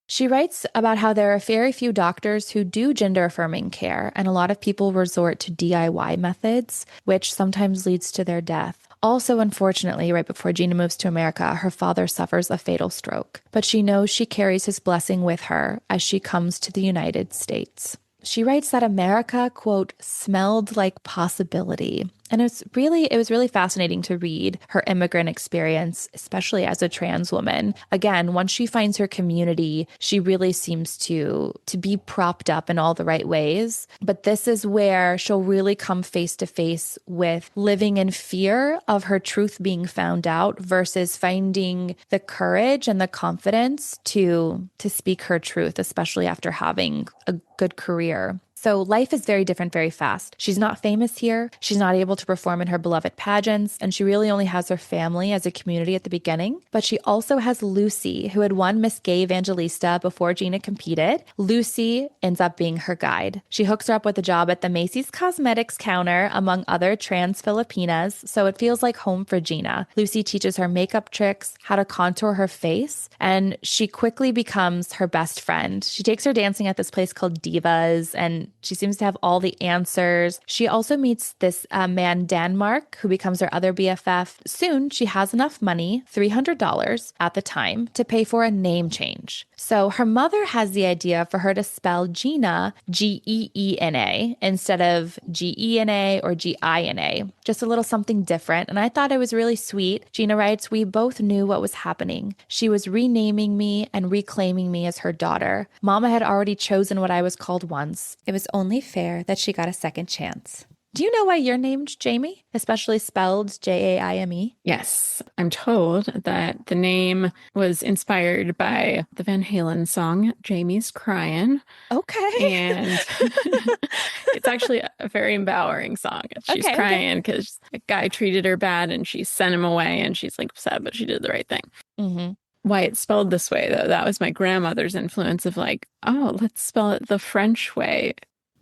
She writes about how there are very few doctors who do gender-affirming care, and a lot of people resort to DIY methods, which sometimes leads to their death. Also, unfortunately, right before Geena moves to America, her father suffers a fatal stroke, but she knows she carries his blessing with her as she comes to the United States. She writes that America, quote, smelled like possibility. And it was really fascinating to read her immigrant experience, especially as a trans woman. Again, once she finds her community, she really seems to be propped up in all the right ways. But this is where she'll really come face to face with living in fear of her truth being found out versus finding the courage and the confidence to speak her truth, especially after having a good career. So life is very different very fast. She's not famous here. She's not able to perform in her beloved pageants, and she really only has her family as a community at the beginning. But she also has Lucy, who had won Miss Gay Evangelista before Geena competed. Lucy ends up being her guide. She hooks her up with a job at the Macy's cosmetics counter, among other trans Filipinas, so it feels like home for Geena. Lucy teaches her makeup tricks, how to contour her face, and she quickly becomes her best friend. She takes her dancing at this place called Divas, and she seems to have all the answers. She also meets this man, Denmark, who becomes her other BFF. Soon, she has enough money, $300 at the time, to pay for a name change. So her mother has the idea for her to spell Geena, Geena, instead of Gena or Gina. Just a little something different. And I thought it was really sweet. Geena writes, we both knew what was happening. She was renaming me and reclaiming me as her daughter. Mama had already chosen what I was called once. It was only fair that she got a second chance. Do you know why you're named Jamie, especially spelled Jaime? Yes, I'm told that the name was inspired by the Van Halen song, Jamie's Crying. Okay. And it's actually a very empowering song. She's crying because a guy treated her bad and she sent him away and she's like upset, but she did the right thing. Mm-hmm. Why it's spelled this way, though, that was my grandmother's influence of like, oh, let's spell it the French way.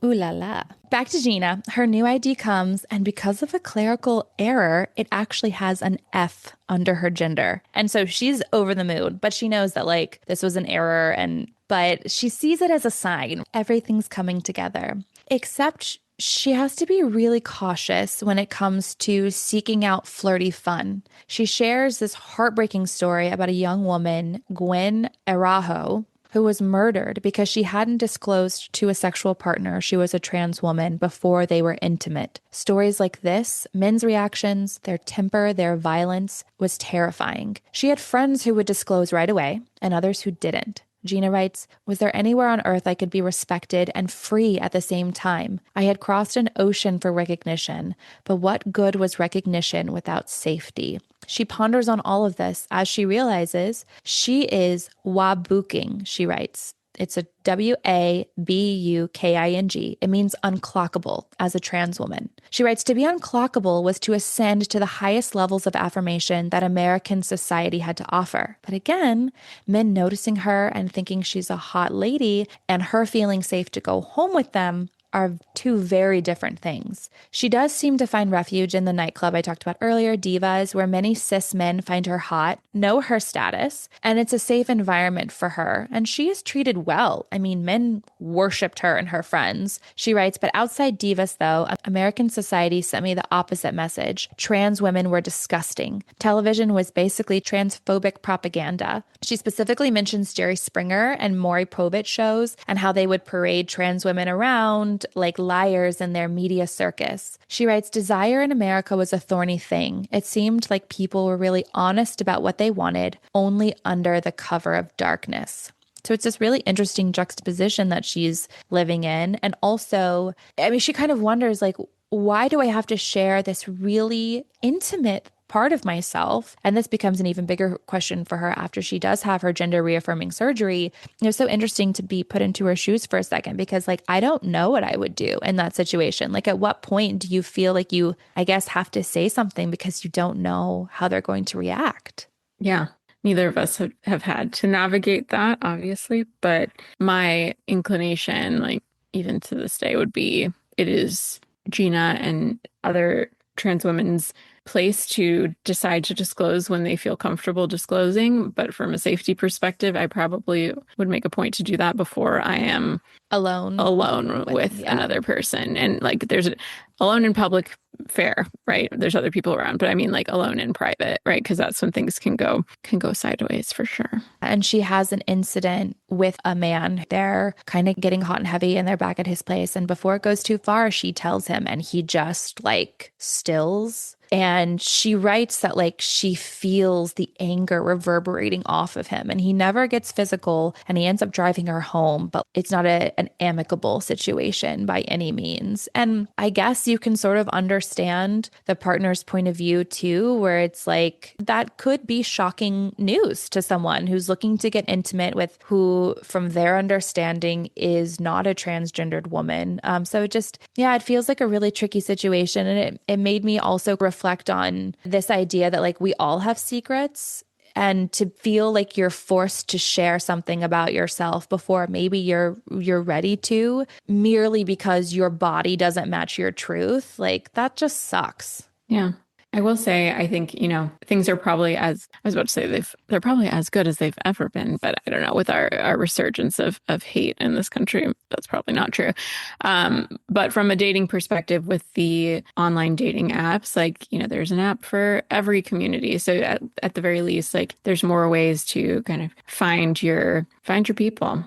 Ooh la la. Back to Geena. Her new ID comes, and because of a clerical error, it actually has an F under her gender. And so she's over the moon, but she knows that like this was an error, but she sees it as a sign. Everything's coming together. Except she has to be really cautious when it comes to seeking out flirty fun. She shares this heartbreaking story about a young woman, Gwen Arajo, who was murdered because she hadn't disclosed to a sexual partner she was a trans woman before they were intimate. Stories like this, men's reactions, their temper, their violence, was terrifying. She had friends who would disclose right away and others who didn't. Geena writes, was there anywhere on earth I could be respected and free at the same time? I had crossed an ocean for recognition, but what good was recognition without safety? She ponders on all of this as she realizes she is wabuking, she writes. It's a Wabuking. It means unclockable as a trans woman. She writes, to be unclockable was to ascend to the highest levels of affirmation that American society had to offer. But again, men noticing her and thinking she's a hot lady and her feeling safe to go home with them are two very different things. She does seem to find refuge in the nightclub I talked about earlier, Divas, where many cis men find her hot, know her status, and it's a safe environment for her. And she is treated well. I mean, men worshipped her and her friends. She writes, but outside Divas, though, American society sent me the opposite message. Trans women were disgusting. Television was basically transphobic propaganda. She specifically mentions Jerry Springer and Maury Povich shows and how they would parade trans women around like liars in their media circus. She writes, desire in America was a thorny thing. It seemed like people were really honest about what they wanted, only under the cover of darkness. So it's this really interesting juxtaposition that she's living in. And also, I mean, she kind of wonders, like, why do I have to share this really intimate part of myself? And this becomes an even bigger question for her after she does have her gender reaffirming surgery. It was so interesting to be put into her shoes for a second because, like, I don't know what I would do in that situation. Like, at what point do you feel like you, I guess, have to say something because you don't know how they're going to react? Yeah. Neither of us have had to navigate that, obviously, but my inclination, like even to this day, would be it is Geena and other trans women's place to decide to disclose when they feel comfortable disclosing. But from a safety perspective, I probably would make a point to do that before I am alone with another person. And like alone in public, fair, right? There's other people around, but I mean like alone in private, right? Because that's when things can go sideways for sure. And she has an incident with a man. They're kind of getting hot and heavy and they're back at his place. And before it goes too far, she tells him and he just like stills. And she writes that like she feels the anger reverberating off of him and he never gets physical and he ends up driving her home, but it's not an amicable situation by any means. And I guess you can sort of understand the partner's point of view too, where it's like that could be shocking news to someone who's looking to get intimate with who, from their understanding, is not a transgendered woman. So it feels like a really tricky situation. And it made me also reflect on this idea that like we all have secrets and to feel like you're forced to share something about yourself before maybe you're ready to, merely because your body doesn't match your truth. Like that just sucks. Yeah. I will say, I think, things are probably I was about to say they're probably as good as they've ever been, but I don't know, with our resurgence of hate in this country, that's probably not true. But from a dating perspective with the online dating apps, like, there's an app for every community. So at the very least, like there's more ways to kind of find your people.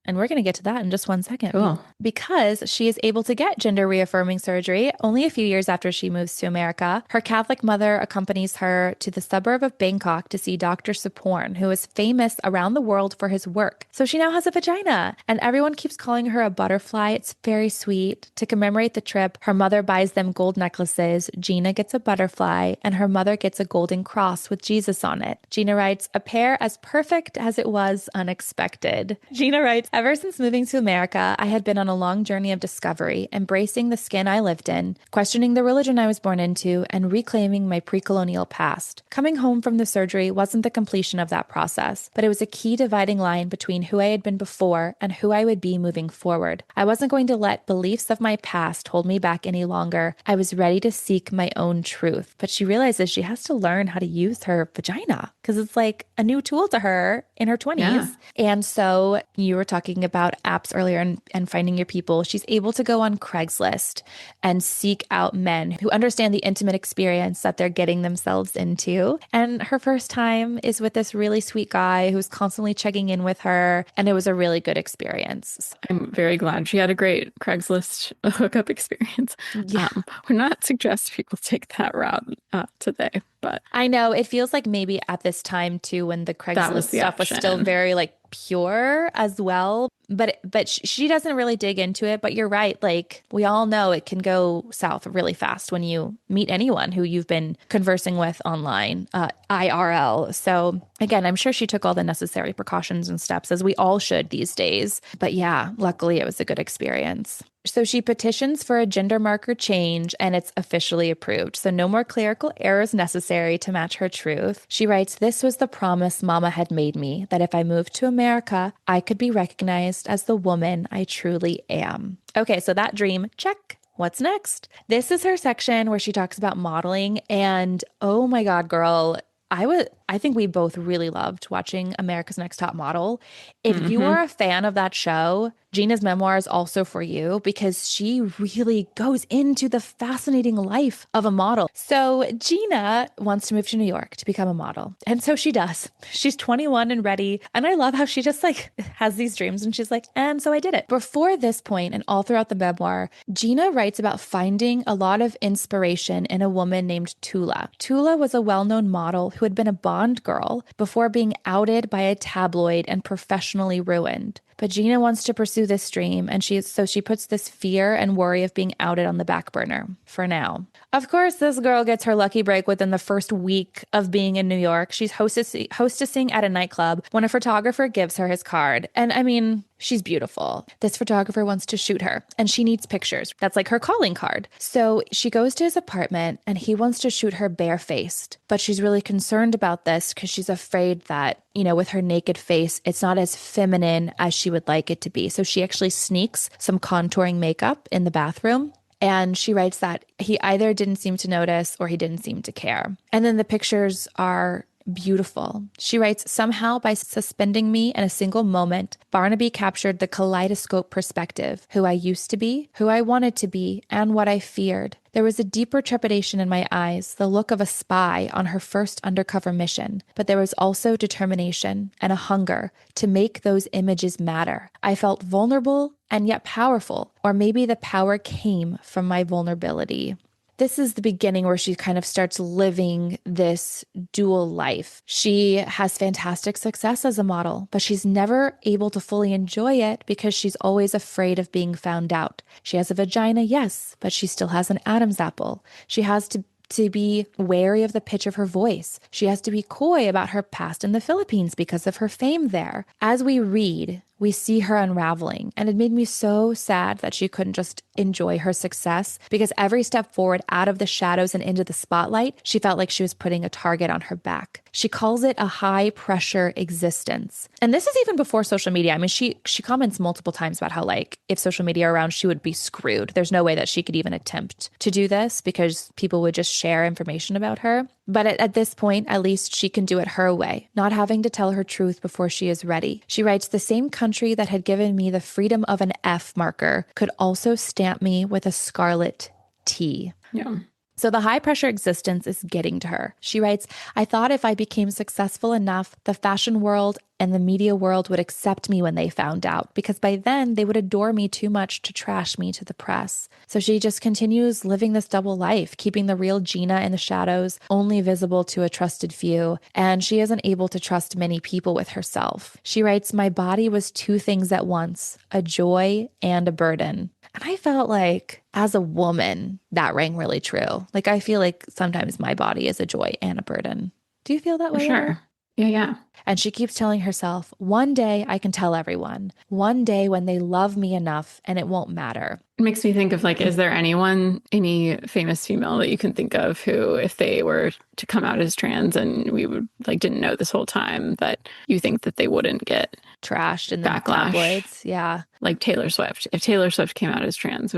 And we're going to get to that in just one second. Cool. Because she is able to get gender reaffirming surgery only a few years after she moves to America. Her Catholic mother accompanies her to the suburb of Bangkok to see Dr. Suporn, who is famous around the world for his work. So she now has a vagina and everyone keeps calling her a butterfly. It's very sweet. To commemorate the trip, her mother buys them gold necklaces. Geena gets a butterfly and her mother gets a golden cross with Jesus on it. Geena writes, a pair as perfect as it was unexpected. Geena writes, ever since moving to America, I had been on a long journey of discovery, embracing the skin I lived in, questioning the religion I was born into, and reclaiming my pre-colonial past. Coming home from the surgery wasn't the completion of that process, but it was a key dividing line between who I had been before and who I would be moving forward. I wasn't going to let beliefs of my past hold me back any longer. I was ready to seek my own truth. But she realizes she has to learn how to use her vagina because it's like a new tool to her in her 20s. Yeah. And so you were talking about apps earlier and finding your people. She's able to go on Craigslist and seek out men who understand the intimate experience that they're getting themselves into. And her first time is with this really sweet guy who's constantly checking in with her. And it was a really good experience. I'm very glad she had a great Craigslist hookup experience. Yeah. We're not suggesting people take that route today, but I know it feels like maybe at this time too, when the Craigslist stuff was still very like pure as well. But she doesn't really dig into it. But you're right. Like we all know it can go south really fast when you meet anyone who you've been conversing with online, IRL. So again, I'm sure she took all the necessary precautions and steps as we all should these days. But yeah, luckily it was a good experience. So she petitions for a gender marker change and it's officially approved. So no more clerical errors necessary to match her truth. She writes, this was the promise Mama had made me, that if I moved to America, I could be recognized as the woman I truly am. Okay, so that dream, check. What's next? This is her section where she talks about modeling. And oh my God, girl, I think we both really loved watching America's Next Top Model. If you are Hmm. a fan of that show, Gina's memoir is also for you because she really goes into the fascinating life of a model. So Gina wants to move to New York to become a model. And so she does. She's 21 and ready. And I love how she just like has these dreams and she's like, and so I did it. Before this point and all throughout the memoir, Gina writes about finding a lot of inspiration in a woman named Tula. Tula was a well-known model who had been a Bond girl before being outed by a tabloid and professionally ruined. But Gina wants to pursue this dream, and she puts this fear and worry of being outed on the back burner for now. Of course, this girl gets her lucky break within the first week of being in New York. She's hostessing at a nightclub when a photographer gives her his card. And I mean, she's beautiful. This photographer wants to shoot her and she needs pictures. That's like her calling card. So she goes to his apartment and he wants to shoot her barefaced. But she's really concerned about this because she's afraid that, with her naked face, it's not as feminine as she would like it to be. So she actually sneaks some contouring makeup in the bathroom. And she writes that he either didn't seem to notice or he didn't seem to care. And then the pictures are beautiful. She writes, somehow by suspending me in a single moment, Barnaby captured the kaleidoscope perspective, who I used to be, who I wanted to be, and what I feared. There was a deeper trepidation in my eyes, the look of a spy on her first undercover mission, but there was also determination and a hunger to make those images matter. I felt vulnerable and yet powerful, or maybe the power came from my vulnerability. This is the beginning where she kind of starts living this dual life. She has fantastic success as a model, but she's never able to fully enjoy it because she's always afraid of being found out. She has a vagina, yes, but she still has an Adam's apple. She has to be wary of the pitch of her voice. She has to be coy about her past in the Philippines because of her fame there. As we read, we see her unraveling, and it made me so sad that she couldn't just enjoy her success because every step forward out of the shadows and into the spotlight, she felt like she was putting a target on her back. She calls it a high pressure existence. And this is even before social media. I mean, she comments multiple times about how like if social media were around, she would be screwed. There's no way that she could even attempt to do this because people would just share information about her. But at this point, at least she can do it her way, not having to tell her truth before she is ready. She writes, the same country that had given me the freedom of an F marker could also stamp me with a scarlet T. Yeah. So the high pressure existence is getting to her. She writes, I thought if I became successful enough, the fashion world and the media world would accept me when they found out, because by then they would adore me too much to trash me to the press. So she just continues living this double life, keeping the real Geena in the shadows, only visible to a trusted few. And she isn't able to trust many people with herself. She writes, my body was two things at once, a joy and a burden. And I felt like as a woman, that rang really true. Like, I feel like sometimes my body is a joy and a burden. Do you feel that For way ever? sure. Yeah, yeah. And she keeps telling herself, one day I can tell everyone, one day when they love me enough and it won't matter. It makes me think of like, is there any famous female that you can think of who, if they were to come out as trans and we would like didn't know this whole time, that you think that they wouldn't get Trashed in the backlash? tabloids. Yeah. Like Taylor Swift. If Taylor Swift came out as trans,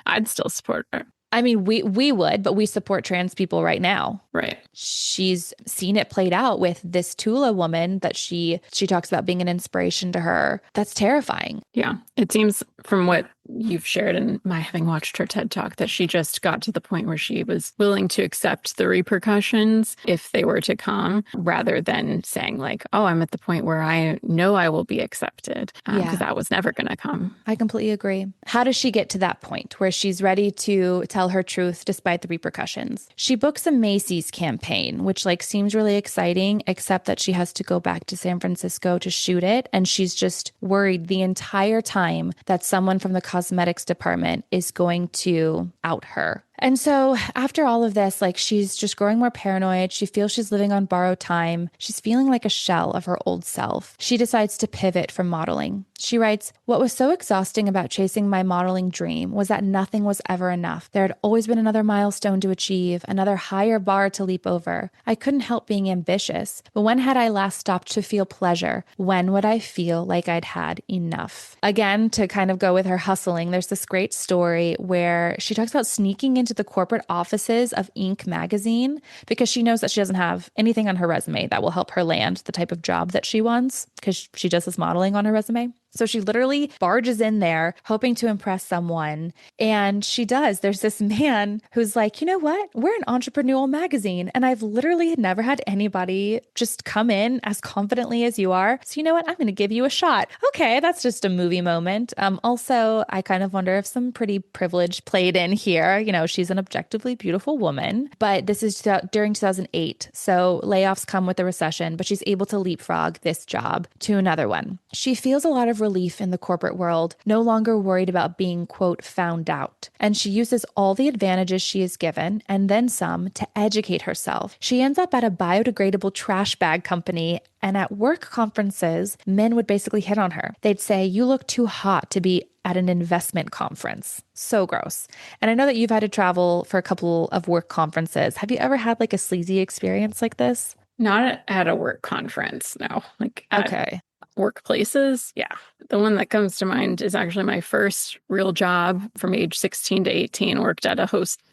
I'd still support her. I mean, we would, but we support trans people right now. Right. She's seen it played out with this Tula woman that she talks about being an inspiration to her. That's terrifying. Yeah. It seems from what you've shared and my having watched her TED Talk that she just got to the point where she was willing to accept the repercussions if they were to come, rather than saying like, oh, I'm at the point where I know I will be accepted, because that was never going to come. I completely agree. How does she get to that point where she's ready to tell her truth despite the repercussions? She books a Macy's campaign, which like seems really exciting, except that she has to go back to San Francisco to shoot it. And she's just worried the entire time that someone from the cosmetics department is going to out her And so after all of this, like she's just growing more paranoid. She feels she's living on borrowed time. She's feeling like a shell of her old self. She decides to pivot from modeling. She writes, "What was so exhausting about chasing my modeling dream was that nothing was ever enough. There had always been another milestone to achieve, another higher bar to leap over. I couldn't help being ambitious. But when had I last stopped to feel pleasure? When would I feel like I'd had enough?" Again, to kind of go with her hustling, there's this great story where she talks about sneaking into the corporate offices of Inc. magazine because she knows that she doesn't have anything on her resume that will help her land the type of job that she wants because she does this modeling on her resume. So she literally barges in there hoping to impress someone. And she does. There's this man who's like, you know what? We're an entrepreneurial magazine. And I've literally never had anybody just come in as confidently as you are. So you know what? I'm going to give you a shot. Okay, that's just a movie moment. Also, I kind of wonder if some pretty privilege played in here. You know, she's an objectively beautiful woman, but this is during 2008. So layoffs come with the recession, but she's able to leapfrog this job to another one. She feels a lot of relief in the corporate world, no longer worried about being, quote, found out. And she uses all the advantages she is given, and then some, to educate herself. She ends up at a biodegradable trash bag company, and at work conferences, men would basically hit on her. They'd say, "You look too hot to be at an investment conference." So gross. And I know that you've had to travel for a couple of work conferences. Have you ever had like a sleazy experience like this? Not at a work conference, no. Like at Okay. workplaces, yeah. The one that comes to mind is actually my first real job from age 16 to 18. Worked at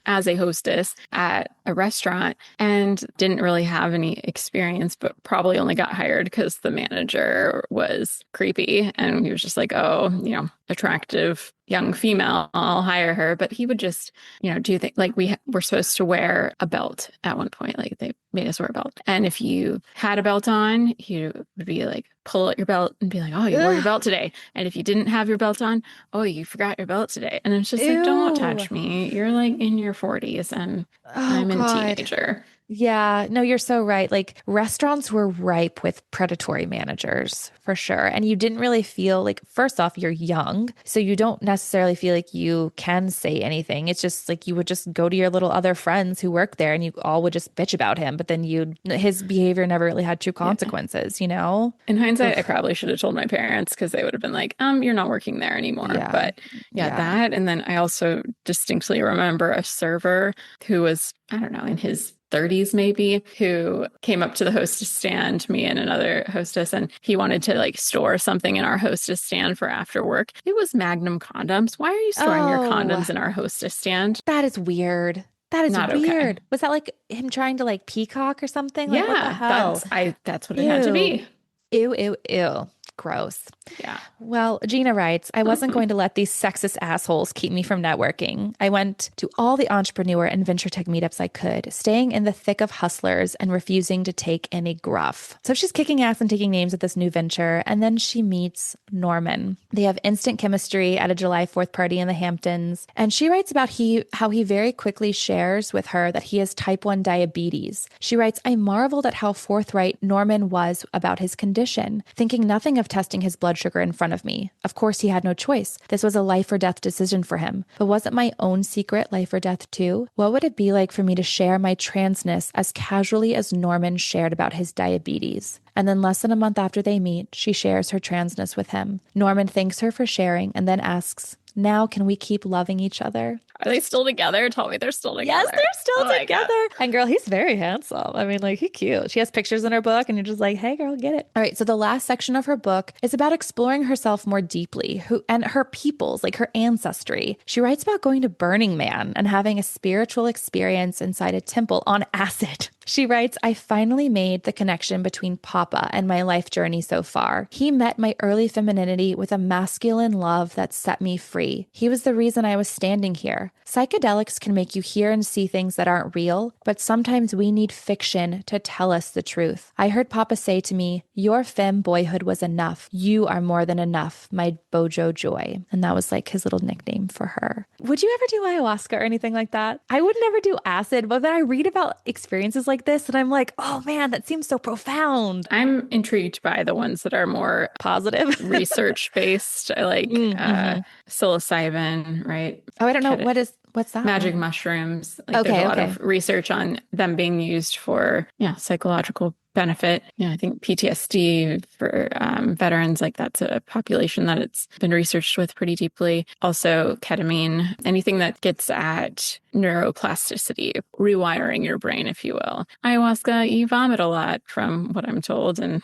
as a hostess at a restaurant and didn't really have any experience, but probably only got hired because the manager was creepy and he was just like, "Oh, attractive young female, I'll hire her." But he would just, do things like we were supposed to wear a belt at one point. Like they made us wear a belt. And if you had a belt on, he would be like, pull out your belt and be like, "Oh, you wore your Ugh. belt today." And if you didn't have your belt on, "Oh, you forgot your belt today." And it's just like, don't Ew. touch me. You're like in your 40s and Oh, I'm a God. teenager. Yeah, no, you're so right. Like restaurants were ripe with predatory managers for sure. And you didn't really feel like, first off, you're young. So you don't necessarily feel like you can say anything. It's just like you would just go to your little other friends who work there and you all would just bitch about him. But then his behavior never really had true Yeah. consequences, you know? In hindsight, I Ugh. probably should have told my parents because they would have been like, you're not working there anymore." Yeah. But yeah, Yeah. that. And then I also distinctly remember a server who was, I don't know, in his 30s maybe, who came up to the hostess stand, me and another hostess, and he wanted to like store something in our hostess stand for after work. It was Magnum condoms. Why are you storing your Oh, condoms in our hostess stand? that is weird. That is Not okay. weird. Was that like him trying to like peacock or something? Like, what the Yeah, hell? that's what it had to Ew. be. Ew, ew, ew. Gross. Yeah. Well, Geena writes, "I wasn't going to let these sexist assholes keep me from networking. I went to all the entrepreneur and venture tech meetups I could, staying in the thick of hustlers and refusing to take any gruff." So she's kicking ass and taking names at this new venture. And then she meets Norman. They have instant chemistry at a July 4th party in the Hamptons. And she writes about how he very quickly shares with her that he has type 1 diabetes. She writes, "I marveled at how forthright Norman was about his condition, thinking nothing of testing his blood sugar in front of me. Of course, he had no choice. This was a life or death decision for him. But was it my own secret life or death too? What would it be like for me to share my transness as casually as Norman shared about his diabetes?" And then less than a month after they meet, she shares her transness with him. Norman thanks her for sharing and then asks, "Now can we keep loving each other?" Are they still together? Tell me they're still Yes, together. they're Oh still my God. together. And girl, he's very handsome. I mean, like, he's cute. She has pictures in her book, and you're just like, hey, girl, get it. All right. So the last section of her book is about exploring herself more deeply, and her peoples, like her ancestry. She writes about going to Burning Man and having a spiritual experience inside a temple on acid. She writes, "I finally made the connection between Papa and my life journey so far. He met my early femininity with a masculine love that set me free. He was the reason I was standing here. Psychedelics can make you hear and see things that aren't real, but sometimes we need fiction to tell us the truth. I heard Papa say to me, 'Your femme boyhood was enough. You are more than enough, my Bojo Joy.'" And that was like his little nickname for her. Would you ever do ayahuasca or anything like that? I would never do acid, but then I read about experiences like this and I'm like, oh man, that seems so profound. I'm intrigued by the ones that are more Positive. research based. I like Mm-hmm. psilocybin, right? Oh, I don't know. Keta- What's that magic one? mushrooms. Like there's a Okay, lot okay. of research on them being used for, yeah, psychological benefit. Yeah, I think PTSD for veterans, like that's a population that it's been researched with pretty deeply. Also, ketamine, anything that gets at neuroplasticity, rewiring your brain, if you will. Ayahuasca, you vomit a lot from what I'm told, and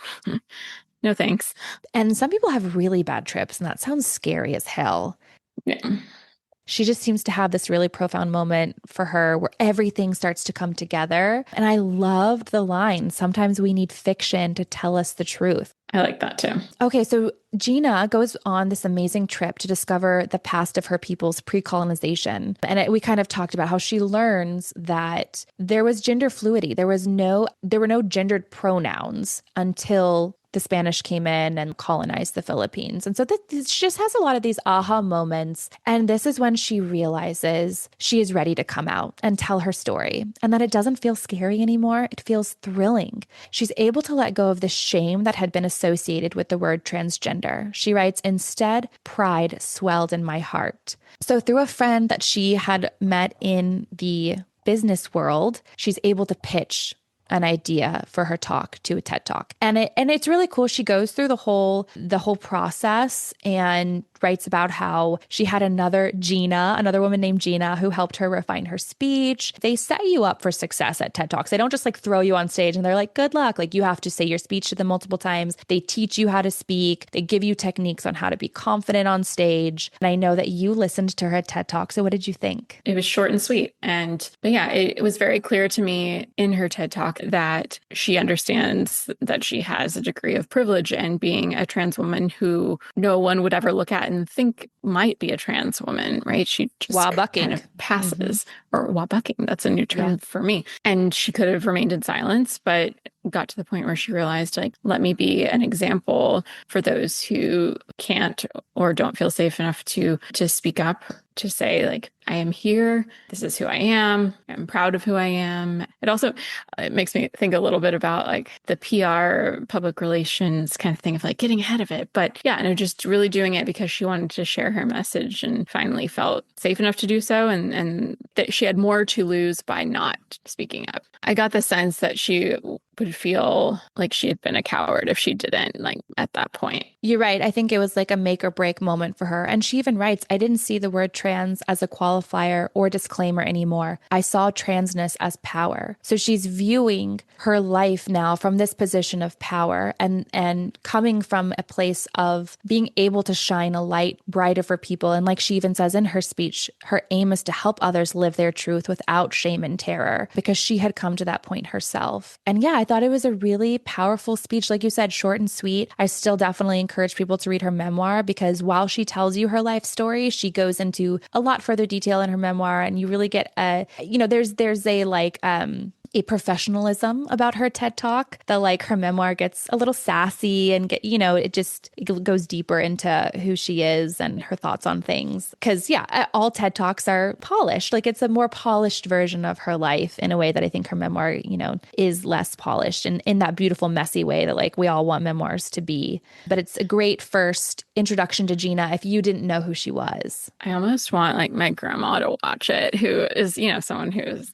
no thanks. And some people have really bad trips, and that sounds scary as hell. Yeah. She just seems to have this really profound moment for her where everything starts to come together. And I loved the line, sometimes we need fiction to tell us the truth. I like that too. Okay, so Geena goes on this amazing trip to discover the past of her people's pre-colonization. And we kind of talked about how she learns that there was gender fluidity. There were no gendered pronouns until the Spanish came in and colonized the Philippines. And so she just has a lot of these aha moments. And this is when she realizes she is ready to come out and tell her story, and that it doesn't feel scary anymore. It feels thrilling. She's able to let go of the shame that had been associated with the word transgender. She writes, instead, pride swelled in my heart. So through a friend that she had met in the business world, she's able to pitch an idea for her talk to a TED Talk. And it's really cool. She goes through the whole process and writes about how she had another woman named Geena, who helped her refine her speech. They set you up for success at TED Talks. They don't just like throw you on stage and they're like, good luck. Like you have to say your speech to them multiple times. They teach you how to speak. They give you techniques on how to be confident on stage. And I know that you listened to her TED Talk. So what did you think? It was short and sweet. But yeah, it was very clear to me in her TED Talk that she understands that she has a degree of privilege, and being a trans woman who no one would ever look at and think might be a trans woman, right? She just kind Wabucking. of passes, or wabucking. That's a new term Yeah. for me. And she could have remained in silence, but got to the point where she realized, like, let me be an example for those who can't or don't feel safe enough to speak up, to say, like, I am here. This is who I am. I'm proud of who I am. It makes me think a little bit about like the PR, public relations kind of thing of like getting ahead of it. But yeah, no, just really doing it because she wanted to share her message and finally felt safe enough to do so. And that she had more to lose by not speaking up. I got the sense that she would feel like she had been a coward if she didn't, like, at that point. You're right. I think it was like a make or break moment for her. And she even writes, I didn't see the word trans as a qualifier or disclaimer anymore. I saw transness as power. So she's viewing her life now from this position of power and coming from a place of being able to shine a light brighter for people. And like she even says in her speech, her aim is to help others live their truth without shame and terror, because she had come to that point herself. And yeah, I thought it was a really powerful speech. Like you said, short and sweet. I still definitely encourage people to read her memoir, because while she tells you her life story, she goes into a lot further detail in her memoir, and you really get there's a professionalism about her TED Talk that, like, her memoir gets a little sassy and it goes deeper into who she is and her thoughts on things. Because yeah, all TED Talks are polished. Like, it's a more polished version of her life in a way that I think her memoir, is less polished, and in that beautiful, messy way that, like, we all want memoirs to be. But it's a great first introduction to Geena if you didn't know who she was. I almost want, like, my grandma to watch it, who is, someone who's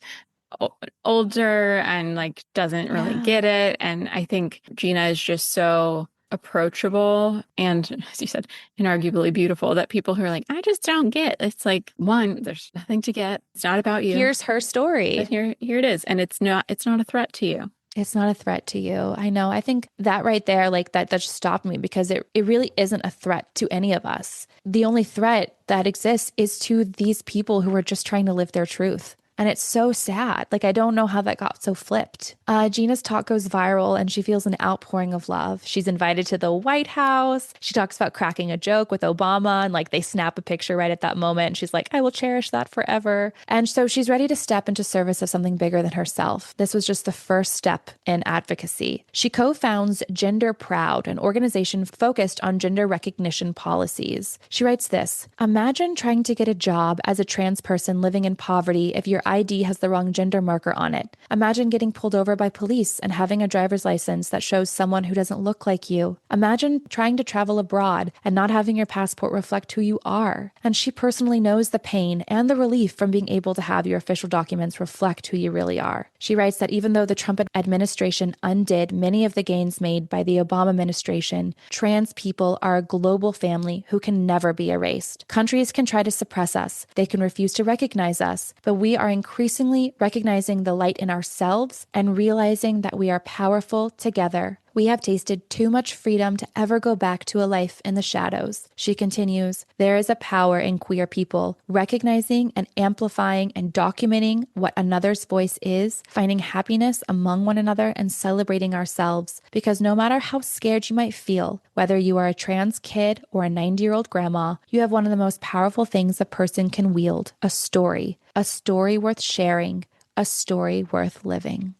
older and, like, doesn't really get it. And I think Geena is just so approachable and, as you said, inarguably beautiful, that people who are like, I just don't get, it's like, one, there's nothing to get. It's not about you. Here's her story. But here it is. And it's not a threat to you. It's not a threat to you. I know. I think that right there, like that just stopped me, because it really isn't a threat to any of us. The only threat that exists is to these people who are just trying to live their truth. And it's so sad. Like, I don't know how that got so flipped. Gina's talk goes viral and she feels an outpouring of love. She's invited to the White House. She talks about cracking a joke with Obama, and, like, they snap a picture right at that moment. And she's like, I will cherish that forever. And so she's ready to step into service of something bigger than herself. This was just the first step in advocacy. She co-founds Gender Proud, an organization focused on gender recognition policies. She writes this: imagine trying to get a job as a trans person living in poverty if your ID has the wrong gender marker on it. Imagine getting pulled over by police and having a driver's license that shows someone who doesn't look like you. Imagine trying to travel abroad and not having your passport reflect who you are. And she personally knows the pain and the relief from being able to have your official documents reflect who you really are. She writes that even though the Trump administration undid many of the gains made by the Obama administration, trans people are a global family who can never be erased. Countries can try to suppress us. They can refuse to recognize us, but we are increasingly recognizing the light in ourselves and realizing that we are powerful together. We have tasted too much freedom to ever go back to a life in the shadows. She continues, there is a power in queer people, recognizing and amplifying and documenting what another's voice is, finding happiness among one another and celebrating ourselves. Because no matter how scared you might feel, whether you are a trans kid or a 90-year-old grandma, you have one of the most powerful things a person can wield, a story worth sharing, a story worth living.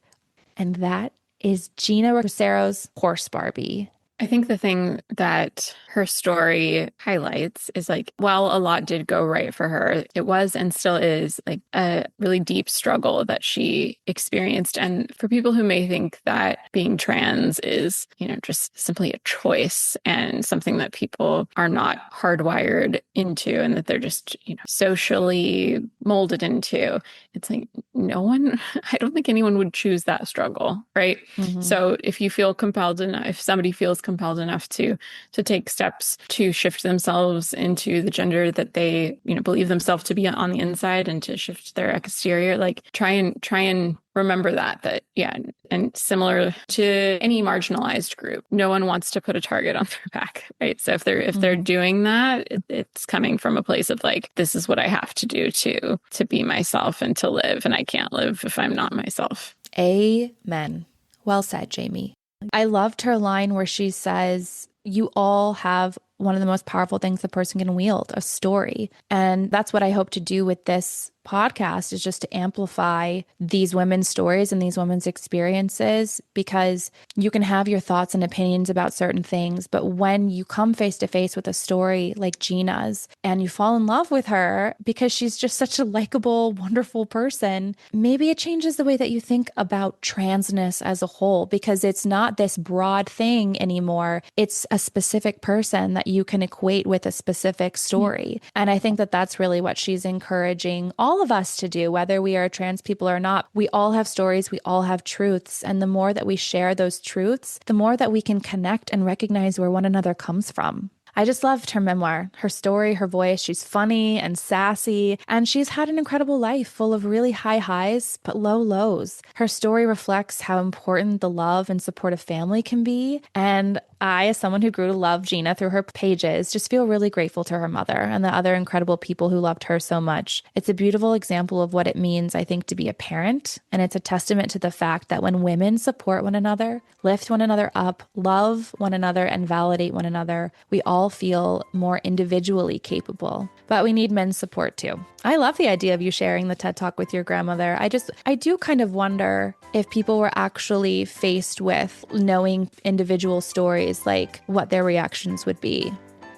And that is Geena Rocero's Horse Barbie. I think the thing that her story highlights is like, while a lot did go right for her, it was and still is like a really deep struggle that she experienced. And for people who may think that being trans is, just simply a choice and something that people are not hardwired into and that they're just, socially molded into, it's like I don't think anyone would choose that struggle, right? Mm-hmm. So if you feel compelled enough, if somebody feels compelled enough to take steps to shift themselves into the gender that they believe themselves to be on the inside and to shift their exterior, like try and remember that yeah, and similar to any marginalized group, no one wants to put a target on their back, right? So if they're doing that, it's coming from a place of like, this is what I have to do to be myself and to live, and I can't live if I'm not myself. Amen. Well said, Jamie. I loved her line where she says, you all have one of the most powerful things a person can wield, a story. And that's what I hope to do with this podcast, is just to amplify these women's stories and these women's experiences, because you can have your thoughts and opinions about certain things, but when you come face to face with a story like Geena's and you fall in love with her because she's just such a likable, wonderful person, maybe it changes the way that you think about transness as a whole, because it's not this broad thing anymore. It's a specific person that you can equate with a specific story. And I think that that's really what she's encouraging all of us to do, whether we are trans people or not. We all have stories, we all have truths. And the more that we share those truths, the more that we can connect and recognize where one another comes from. I just loved her memoir, her story, her voice. She's funny and sassy, and she's had an incredible life full of really high highs, but low lows. Her story reflects how important the love and support of family can be. And I, as someone who grew to love Geena through her pages, just feel really grateful to her mother and the other incredible people who loved her so much. It's a beautiful example of what it means, I think, to be a parent. And it's a testament to the fact that when women support one another, lift one another up, love one another, and validate one another, we all feel more individually capable. But we need men's support too. I love the idea of you sharing the TED Talk with your grandmother. I do kind of wonder if people were actually faced with knowing individual stories, like what their reactions would be.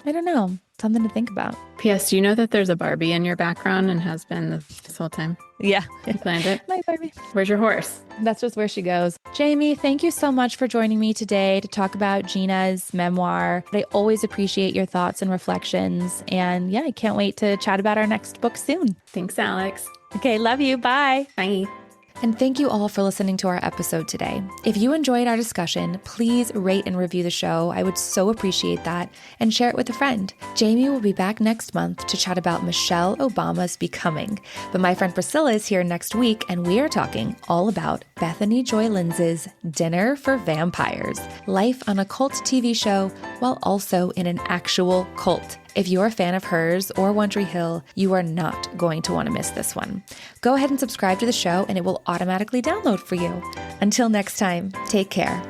I don't know. Something to think about. P.S. Do you know that there's a Barbie in your background and has been this whole time? Yeah. You planned it? My Barbie. Where's your horse? That's just where she goes. Jamie, thank you so much for joining me today to talk about Geena's memoir. I always appreciate your thoughts and reflections. And yeah, I can't wait to chat about our next book soon. Thanks, Alex. Okay, love you. Bye. Bye. And thank you all for listening to our episode today. If you enjoyed our discussion, please rate and review the show. I would so appreciate that. And share it with a friend. Jamie will be back next month to chat about Michelle Obama's Becoming. But my friend Priscilla is here next week, and we are talking all about Bethany Joy Lindsay's Dinner for Vampires, life on a cult TV show while also in an actual cult. If you're a fan of hers or One Tree Hill, you are not going to want to miss this one. Go ahead and subscribe to the show and it will automatically download for you. Until next time, take care.